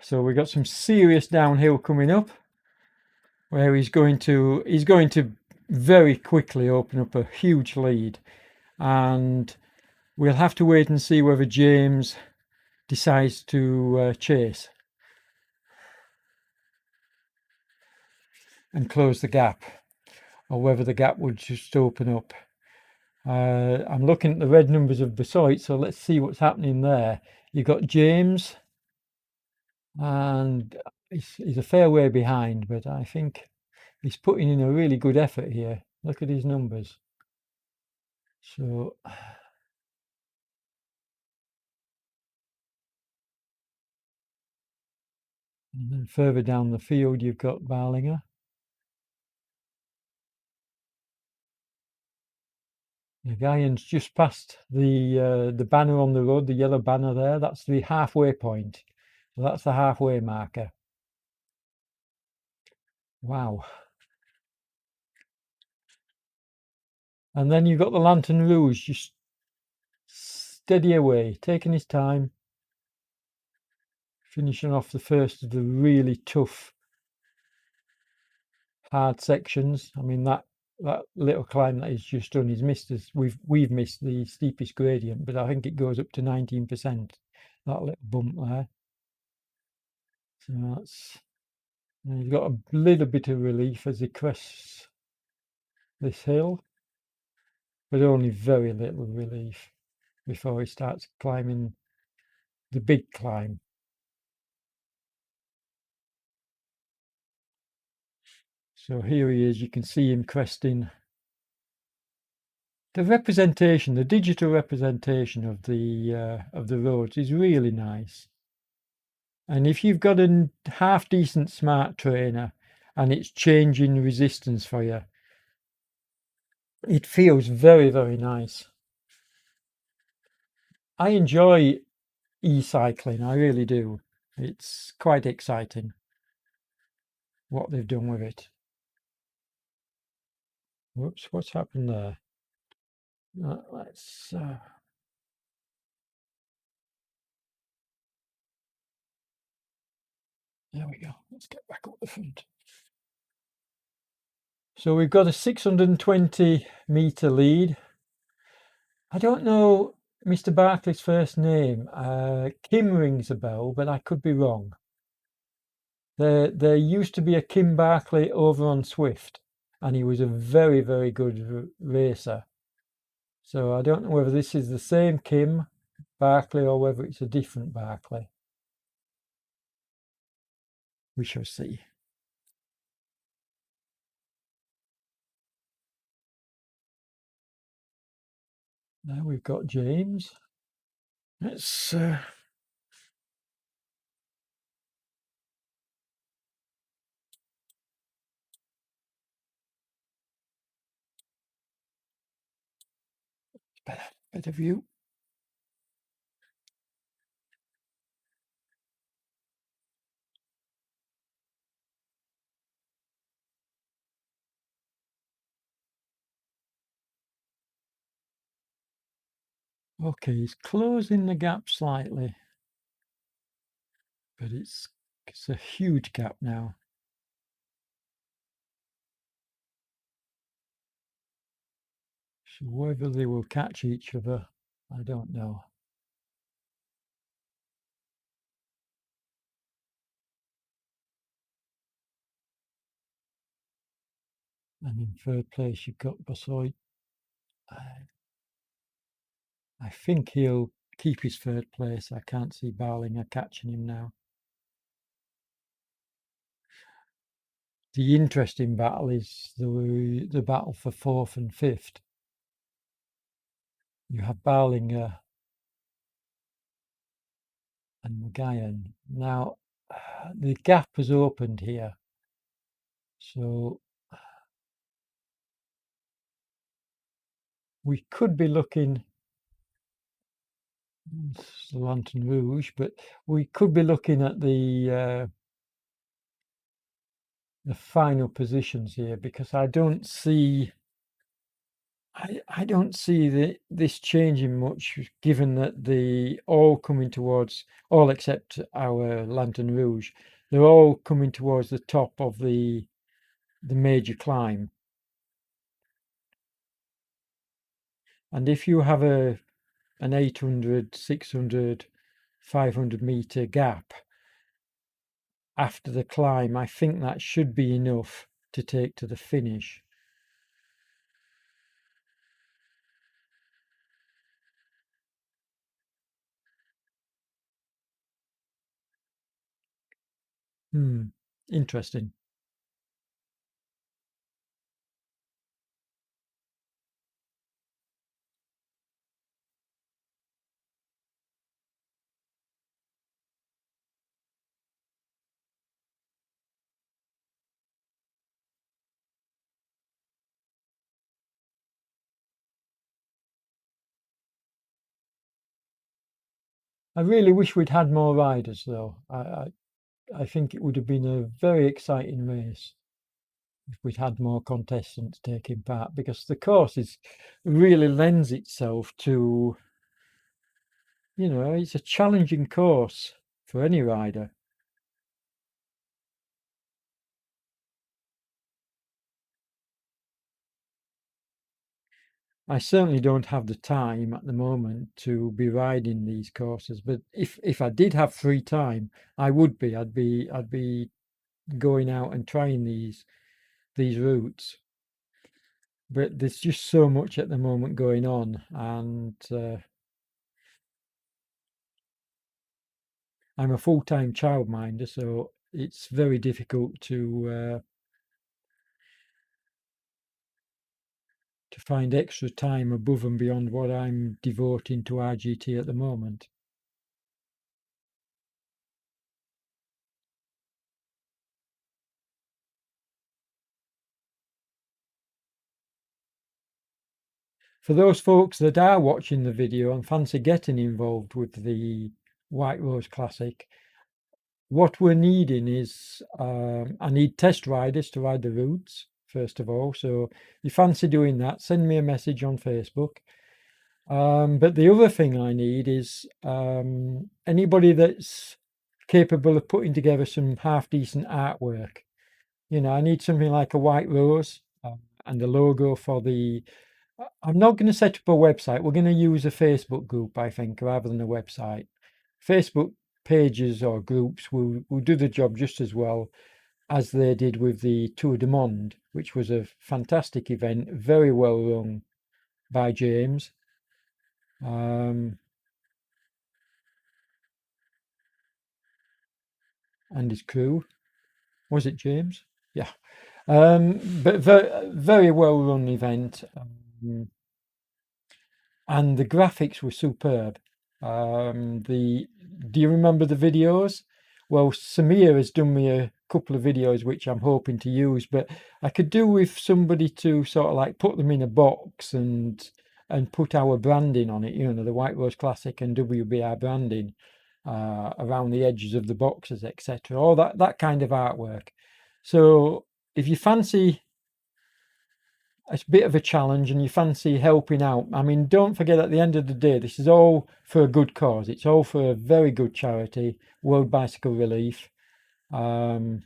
So we've got some serious downhill coming up, where he's going to very quickly open up a huge lead, and we'll have to wait and see whether James decides to chase and close the gap, or whether the gap would just open up. I'm looking at the red numbers of Besoit, so let's see what's happening there. You've got James, and he's a fair way behind, but I think he's putting in a really good effort here. Look at his numbers. So and then further down the field, you've got Barlinger. The Guyans just past the banner on the road, the yellow banner there. That's the halfway point. So that's the halfway marker. Wow. And then you've got the Lantern Rouge just steady away, taking his time, finishing off the first of the really tough, hard sections. I mean, that little climb that he's just done, he's missed us. We've missed the steepest gradient, but I think it goes up to 19%. That little bump there. So that's, and he's got a little bit of relief as he crests this hill, but only very little relief before he starts climbing the big climb. So here he is, you can see him cresting. The representation, the digital representation of the roads is really nice. And if you've got a half decent smart trainer and it's changing resistance for you, it feels very, very nice. I enjoy e-cycling, I really do. It's quite exciting what they've done with it. Whoops, what's happened there? Let's there we go. Let's get back up the front. So we've got a 620-meter lead. I don't know Mr. Barkley's first name. Kim rings a bell, but I could be wrong. There used to be a Kim Barkley over on Swift, and he was a very, very good racer. So I don't know whether this is the same Kim Barkley or whether it's a different Barkley. We shall see. Now we've got James. Let's better view. Okay, he's closing the gap slightly, but it's a huge gap now. So whether they will catch each other, I don't know. And in third place, you've got Besoit. I think he'll keep his third place. I can't see Barlinger catching him now. The interesting battle is the battle for fourth and fifth. You have Barlinger and McGuyan. Now, the gap has opened here. So we could be looking, it's the Lantern Rouge, but we could be looking at the final positions here, because I don't see this changing much, given that the all coming towards, all except our Lantern Rouge, they're all coming towards the top of the major climb. And if you have an 800, 600, 500 meter gap after the climb, I think that should be enough to take to the finish. Interesting. I really wish we'd had more riders, though. I think it would have been a very exciting race if we'd had more contestants taking part, because the course really lends itself to, it's a challenging course for any rider. I certainly don't have the time at the moment to be riding these courses, but if I did have free time, I would be. I'd be going out and trying these routes. But there's just so much at the moment going on, and I'm a full-time childminder, so it's very difficult to find extra time above and beyond what I'm devoting to RGT at the moment. For those folks that are watching the video and fancy getting involved with the White Rose Classic, what we're needing is, I need test riders to ride the routes, first of all. So if you fancy doing that, send me a message on Facebook. But the other thing I need is anybody that's capable of putting together some half decent artwork. I need something like a white rose and the logo for the. I'm not going to set up a website. We're going to use a Facebook group, I think, rather than a website. Facebook pages or groups will do the job just as well as they did with the Tour du Monde, which was a fantastic event, very well run by James. And his crew. Was it James? Yeah. But very, very well run event. And the graphics were superb. Do you remember the videos? Well, Samir has done me a couple of videos which I'm hoping to use, but I could do with somebody to sort of like put them in a box and put our branding on it, the White Rose Classic and WBR branding around the edges of the boxes, etc. All that kind of artwork. So if you fancy it's a bit of a challenge and you fancy helping out, I mean, don't forget at the end of the day, this is all for a good cause. It's all for a very good charity, World Bicycle Relief. And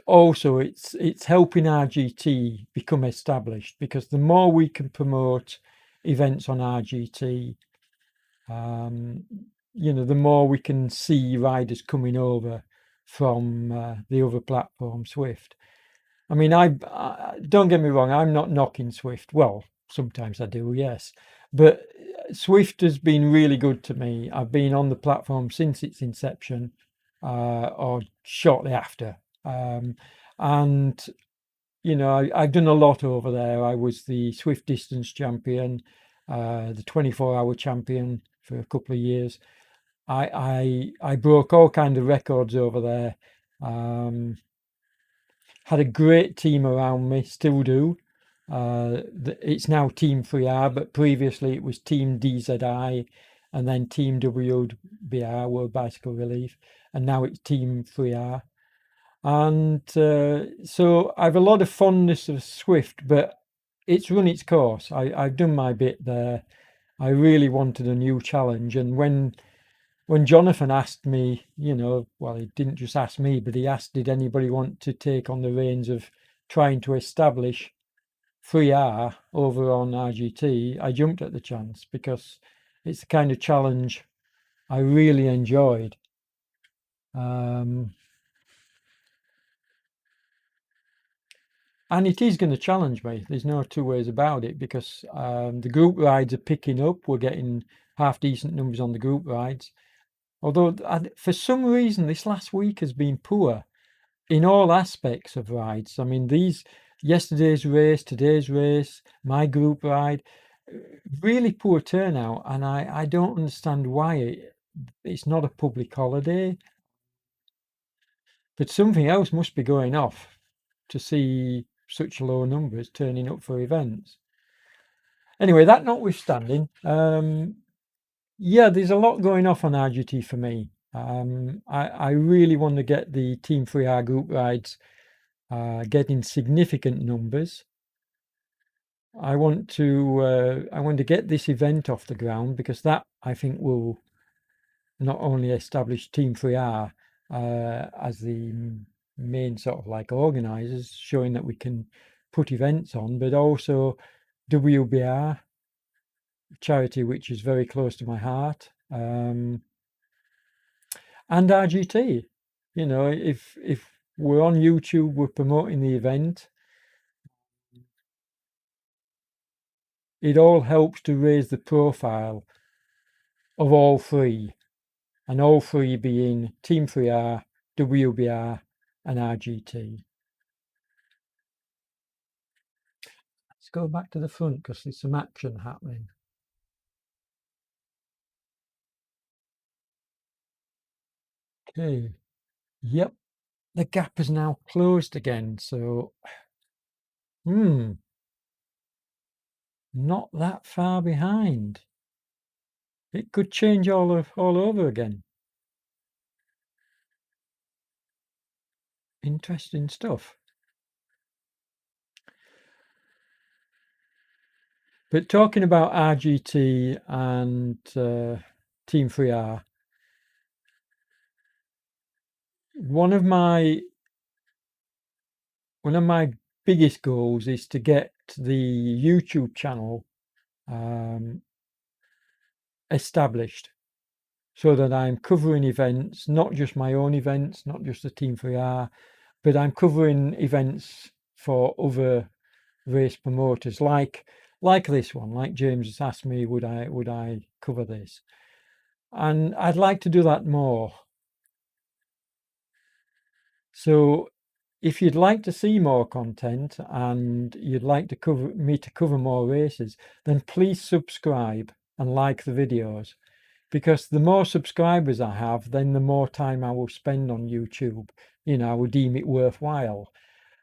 also it's helping RGT become established, because the more we can promote events on RGT, the more we can see riders coming over from the other platform, Swift. I mean, I don't get me wrong, I'm not knocking Swift. Well, sometimes I do, yes. But Swift has been really good to me. I've been on the platform since its inception, or shortly after. And, I've done a lot over there. I was the Swift distance champion, the 24-hour champion for a couple of years. I broke all kinds of records over there. Had a great team around me, still do. It's now Team 3R, but previously it was Team DZI and then Team WBR, World Bicycle Relief, and now it's Team 3R. And so I've a lot of fondness of Swift, but it's run its course. I've done my bit there. I really wanted a new challenge, and when Jonathan asked me, well, he didn't just ask me, but he asked, did anybody want to take on the reins of trying to establish 3R over on RGT? I jumped at the chance because it's the kind of challenge I really enjoyed. And it is going to challenge me. There's no two ways about it, because the group rides are picking up. We're getting half decent numbers on the group rides. Although for some reason this last week has been poor in all aspects of rides. I mean, yesterday's race, today's race, my group ride, really poor turnout, and I don't understand why. It's not a public holiday, but something else must be going off to see such low numbers turning up for events. Anyway, that notwithstanding, yeah, there's a lot going off on RGT for me. I really want to get the Team 3R group rides getting significant numbers. I want to get this event off the ground, because that, I think, will not only establish Team 3R as the main sort of like organisers, showing that we can put events on, but also WBR, charity which is very close to my heart, and RGT. If we're on YouTube, we're promoting the event. It all helps to raise the profile of all three, and all three being Team 3R, WBR, and RGT. Let's go back to the front because there's some action happening. Okay. Yep. The gap is now closed again, so not that far behind. It could change all over again. Interesting stuff. But talking about RGT and Team 3R, one of my biggest goals is to get the YouTube channel established, so that I'm covering events, not just my own events, not just the Team 3R, but I'm covering events for other race promoters, like this one. Like James has asked me, would I cover this? And I'd like to do that more. So if you'd like to see more content and you'd like to cover more races, then please subscribe and like the videos, because the more subscribers I have, then the more time I will spend on YouTube. I will deem it worthwhile.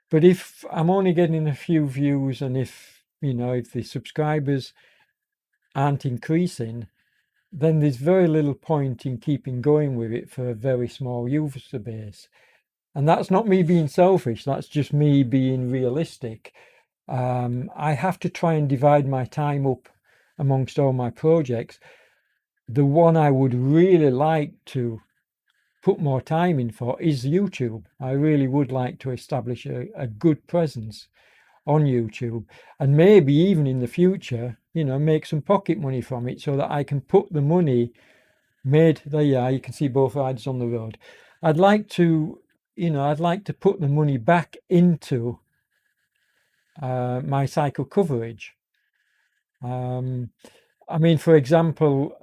But if I'm only getting a few views, and if the subscribers aren't increasing, then there's very little point in keeping going with it for a very small user base. And that's not me being selfish, that's just me being realistic. I have to try and divide my time up amongst all my projects. The one I would really like to put more time in for is YouTube. I really would like to establish a good presence on YouTube, and maybe even in the future, make some pocket money from it, so that I can put the money made. There you are, you can see both riders on the road. I'd like to put the money back into my cycle coverage. I mean, for example,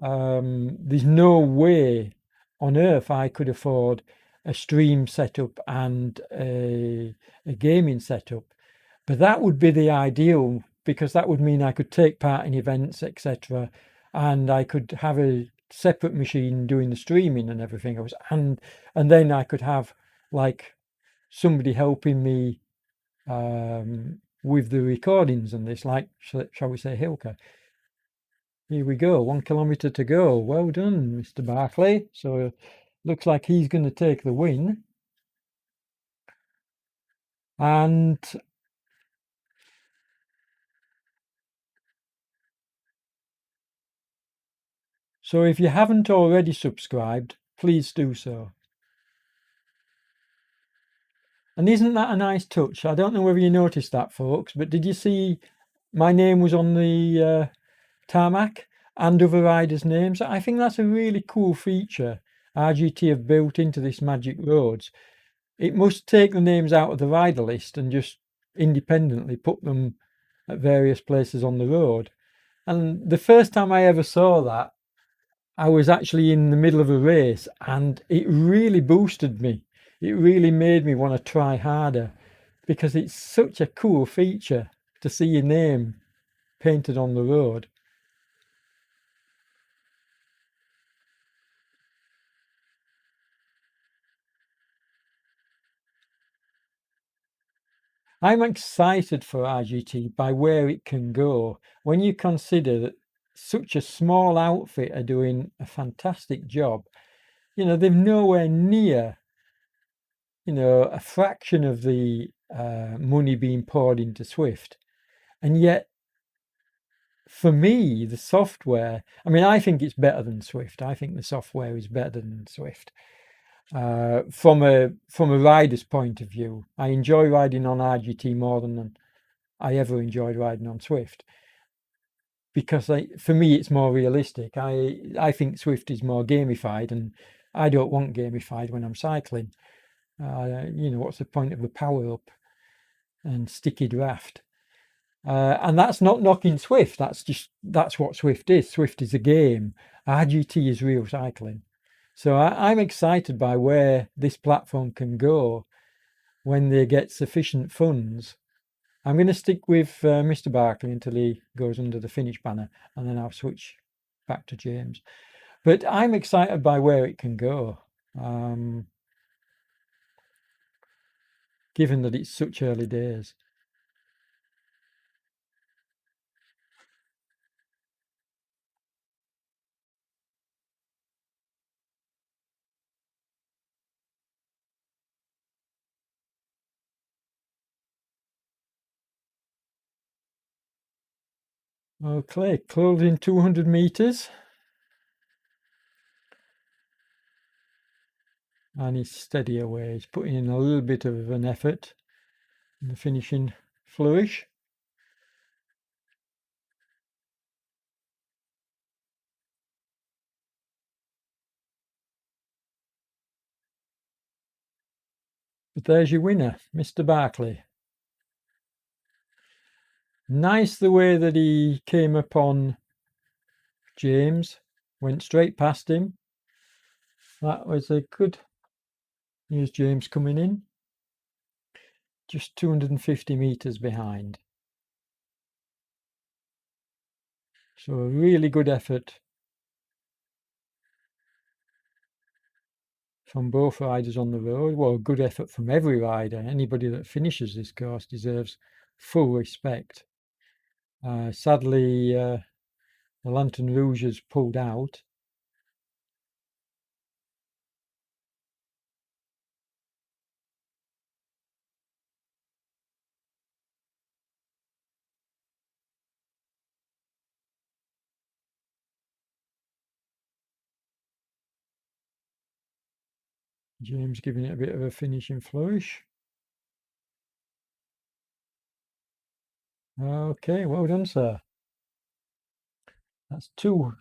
there's no way on earth I could afford a stream setup and a gaming setup, but that would be the ideal, because that would mean I could take part in events, etc., and I could have a separate machine doing the streaming and everything else, and then I could have like somebody helping me with the recordings and this, like, shall we say, Hilker. Here we go, 1 kilometre to go. Well done, Mr. Barclay. So looks like he's going to take the win. And so if you haven't already subscribed, please do so. And isn't that a nice touch? I don't know whether you noticed that, folks, but did you see my name was on the tarmac and other riders' names? I think that's a really cool feature RGT have built into this Magic Roads. It must take the names out of the rider list and just independently put them at various places on the road. And the first time I ever saw that, I was actually in the middle of a race and it really boosted me. It really made me want to try harder because it's such a cool feature to see your name painted on the road. I'm excited for RGT by where it can go when you consider that such a small outfit are doing a fantastic job. You know, they've nowhere near, you know, a fraction of the money being poured into Swift. And yet, for me, the software, I mean, I think it's better than Swift. I think the software is better than Swift. From a rider's point of view, I enjoy riding on RGT more than I ever enjoyed riding on Swift because for me it's more realistic. I think Swift is more gamified, and I don't want gamified when I'm cycling. You know, what's the point of a power up and sticky draft? And that's not knocking Swift. That's what Swift is. Swift is a game. RGT is real cycling. So I'm excited by where this platform can go when they get sufficient funds. I'm going to stick with Mr. Barclay until he goes under the finish banner, and then I'll switch back to James. But I'm excited by where it can go, given that it's such early days. Okay, closing 200 meters. And he's steady away. He's putting in a little bit of an effort in the finishing flourish. But there's your winner, Mr. Barclay. Nice the way that he came upon James, went straight past him. That was a good. Here's James coming in, just 250 meters behind. So a really good effort from both riders on the road. Well, a good effort from every rider. Anybody that finishes this course deserves full respect. Sadly, the Lantern Rouge has pulled out. James giving it a bit of a finishing flourish. Okay, well done, sir. That's two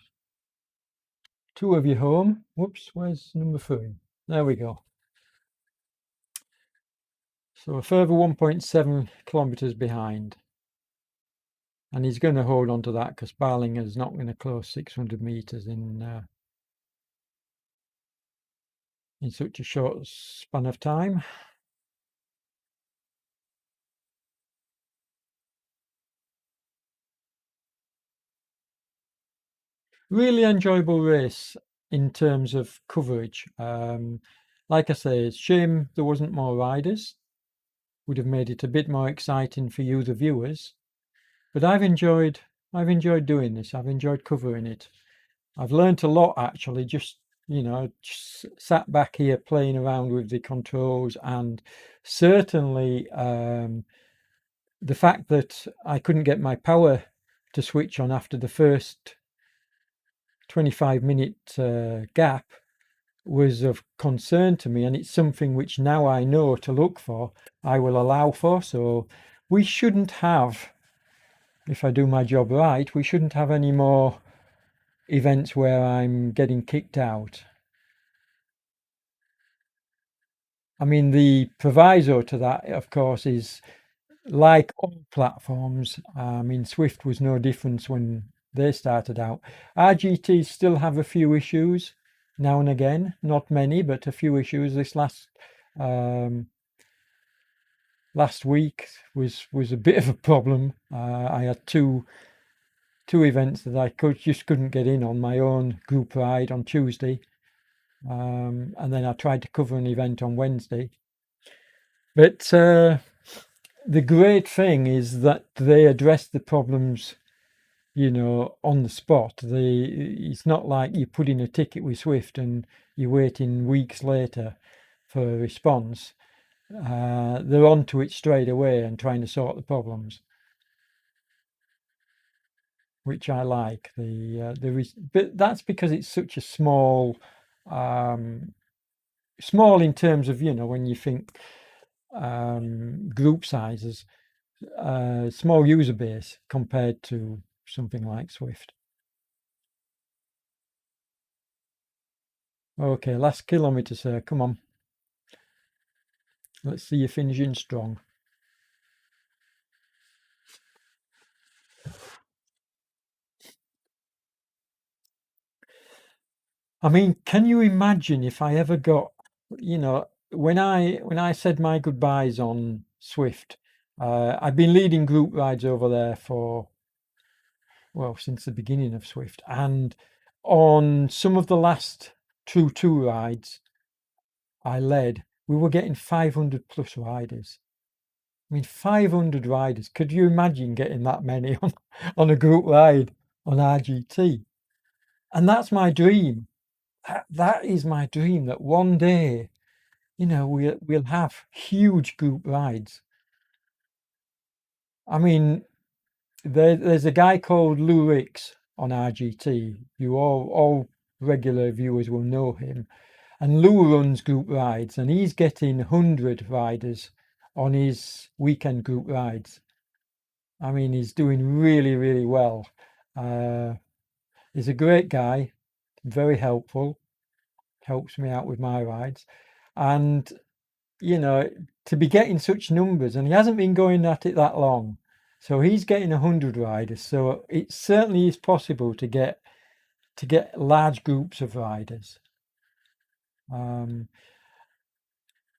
of you home. Whoops, where's number 3? There we go. So a further 1.7 kilometers behind. And he's going to hold on to that because Barlinger's not going to close 600 meters in such a short span of time. Really enjoyable race in terms of coverage. Like I say, it's a shame there wasn't more riders. would have made it a bit more exciting for you, the viewers. But I've enjoyed doing this. I've enjoyed covering it. I've learnt a lot actually, just just sat back here playing around with the controls, and certainly the fact that I couldn't get my power to switch on after the first 25-minute gap was of concern to me, and it's something which now I know to look for, I will allow for. So we shouldn't have, if I do my job right, we shouldn't have any more events where I'm getting kicked out. I mean, the proviso to that, of course, is like all platforms. I mean, Swift was no different when they started out. RGT still have a few issues now and again, not many, but a few issues. This last week was a bit of a problem. I had two events that I just couldn't get in on my own group ride on Tuesday, and then I tried to cover an event on Wednesday. But the great thing is that they address the problems, on the spot. It's not like you put in a ticket with Swift and you're waiting weeks later for a response. They're on to it straight away and trying to sort the problems, which I like. But that's because it's such a small in terms of, when you think group sizes, small user base compared to something like Swift. Okay, last kilometre, sir. Come on. Let's see you finishing strong. I mean, can you imagine if I ever got, when I said my goodbyes on Swift, I've been leading group rides over there since the beginning of Swift, and on some of the last two rides I led, we were getting 500 plus riders. I mean, 500 riders. Could you imagine getting that many on a group ride on RGT? And that's my dream. That is my dream, that one day, we'll have huge group rides. I mean, there's a guy called Lou Ricks on RGT. You all regular viewers will know him. And Lou runs group rides, and he's getting 100 riders on his weekend group rides. I mean, he's doing really, really well. He's a great guy, very helpful, helps me out with my rides. And, to be getting such numbers, and he hasn't been going at it that long. So he's getting 100 riders. So it certainly is possible to get large groups of riders.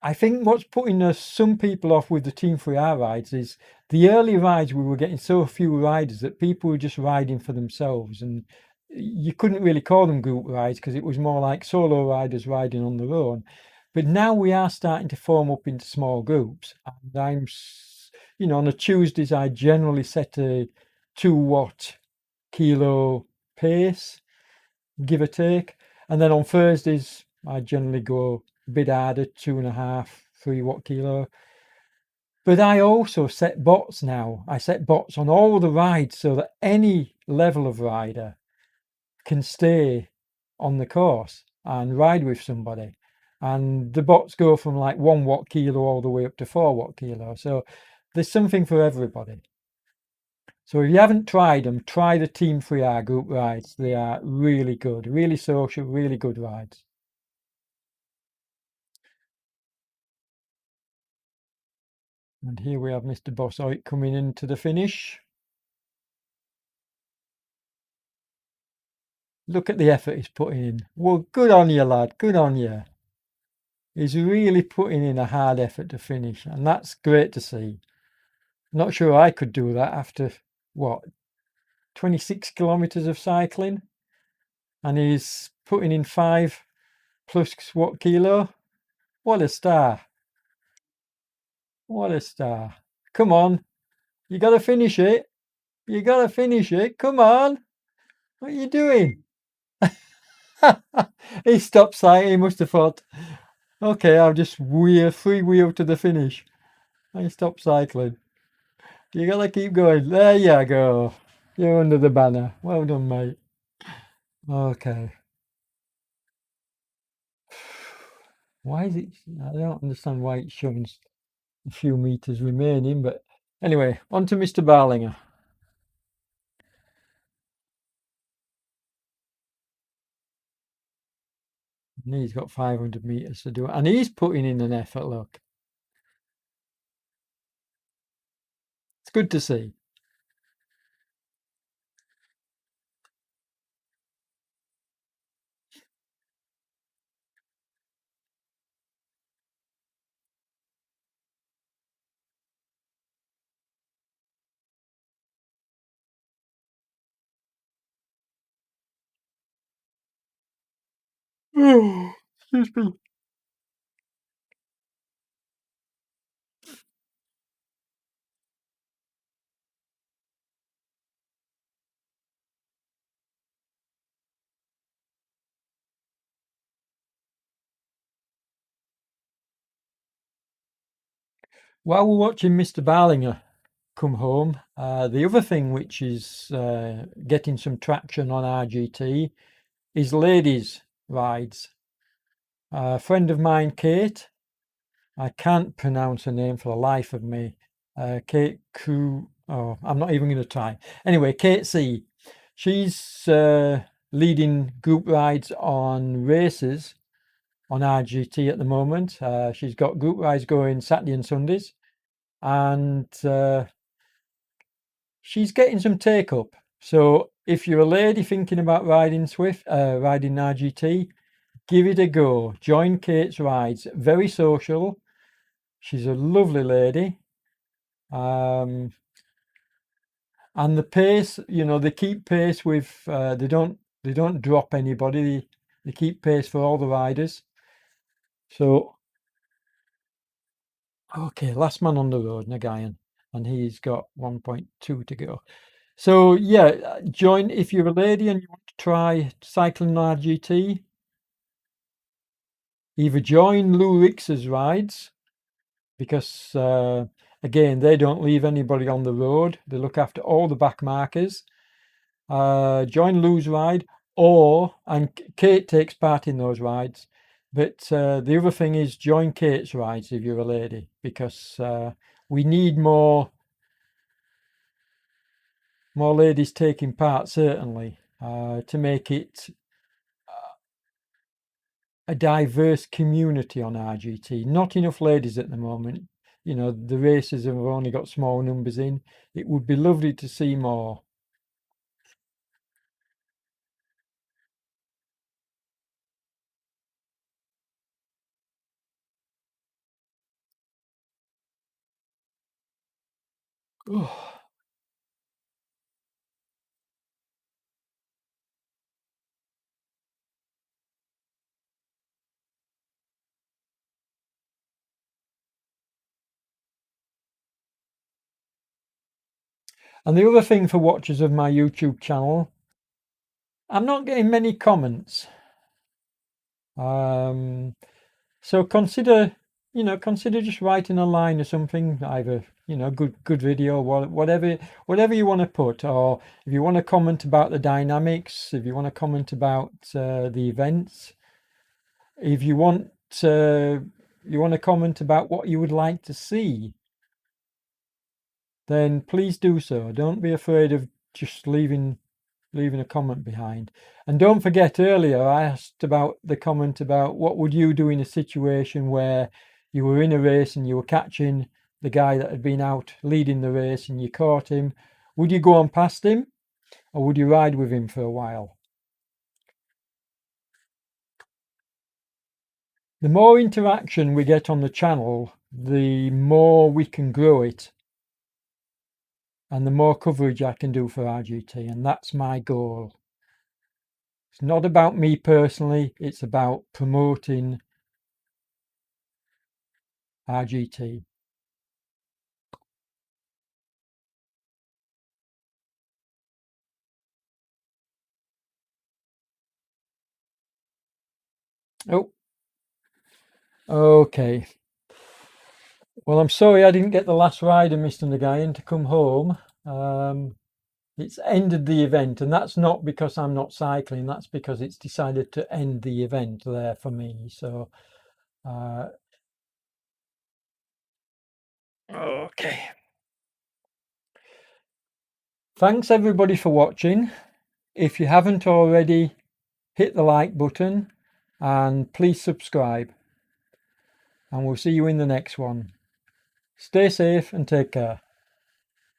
I think what's putting some people off with the Team 3R rides is the early rides, we were getting so few riders that people were just riding for themselves, and you couldn't really call them group rides because it was more like solo riders riding on their own. But now we are starting to form up into small groups, and on the Tuesdays I generally set a 2 watt kilo pace, give or take, and then on Thursdays I generally go a bit harder, 2.5, 3 watt kilo. But I also set bots now. I set bots on all the rides so that any level of rider can stay on the course and ride with somebody. And the bots go from like 1 watt kilo all the way up to 4 watt kilo. So there's something for everybody. So if you haven't tried them, try the Team 3R group rides. They are really good, really social, really good rides. And here we have Mr. Bossoit coming into the finish. Look at the effort he's putting in. Well, good on you, lad. Good on you. He's really putting in a hard effort to finish, and that's great to see. Not sure I could do that after, 26 kilometres of cycling, and he's putting in 5 plus watt kilo. What a star. What a star. Come on. You got to finish it. You got to finish it. Come on. What are you doing? He stopped cycling. He must have thought, okay, I'll just free wheel to the finish. And he stopped cycling. You got to keep going. There you go. You're under the banner. Well done, mate. Okay. Why is it? I don't understand why it's showing a few meters remaining, but anyway, on to Mr. Barlinger. And he's got 500 meters to do it, and he's putting in an effort. Look, it's good to see. Excuse me. While we're watching Mr. Barlinger come home, the other thing which is getting some traction on RGT is ladies' rides. A friend of mine, Kate, I can't pronounce her name for the life of me. Kate oh, I'm not even going to try. Anyway, Kate C. She's leading group rides on races on RGT at the moment. She's got group rides going Saturday and Sundays, and she's getting some take up. So if you're a lady thinking about riding riding RGT, give it a go. Join Kate's rides. Very social. She's a lovely lady. And the pace, they keep pace with. They don't drop anybody. They keep pace for all the riders. So okay, last man on the road, Nagayan, and he's got 1.2 to go. So yeah, join if you're a lady and you want to try cycling RGT. Either join Lou Rix's rides because again they don't leave anybody on the road. They look after all the back markers. Join Lou's ride, and Kate takes part in those rides. But the other thing is join Kate's rides if you're a lady because we need more ladies taking part certainly to make it a diverse community on RGT. Not enough ladies at the moment. The races have only got small numbers in. It would be lovely to see more. And the other thing for watchers of my YouTube channel, I'm not getting many comments. So consider just writing a line or something, either good video, whatever you want to put, or if you want to comment about the dynamics, if you want to comment about the events, if you want to comment about what you would like to see, then please do so. Don't be afraid of just leaving a comment behind. And don't forget, earlier I asked about the comment about what would you do in a situation where you were in a race and you were catching the guy that had been out leading the race and you caught him. Would you go on past him or would you ride with him for a while? The more interaction we get on the channel, the more we can grow it and the more coverage I can do for RGT, and that's my goal. It's not about me personally, it's about promoting RGT. Oh, okay. Well, I'm sorry I didn't get the last rider, Mr. Nagayan, to come home. It's ended the event, and that's not because I'm not cycling, that's because it's decided to end the event there for me. So okay, thanks everybody for watching. If you haven't already, hit the like button and please subscribe, and we'll see you in the next one. Stay safe and take care.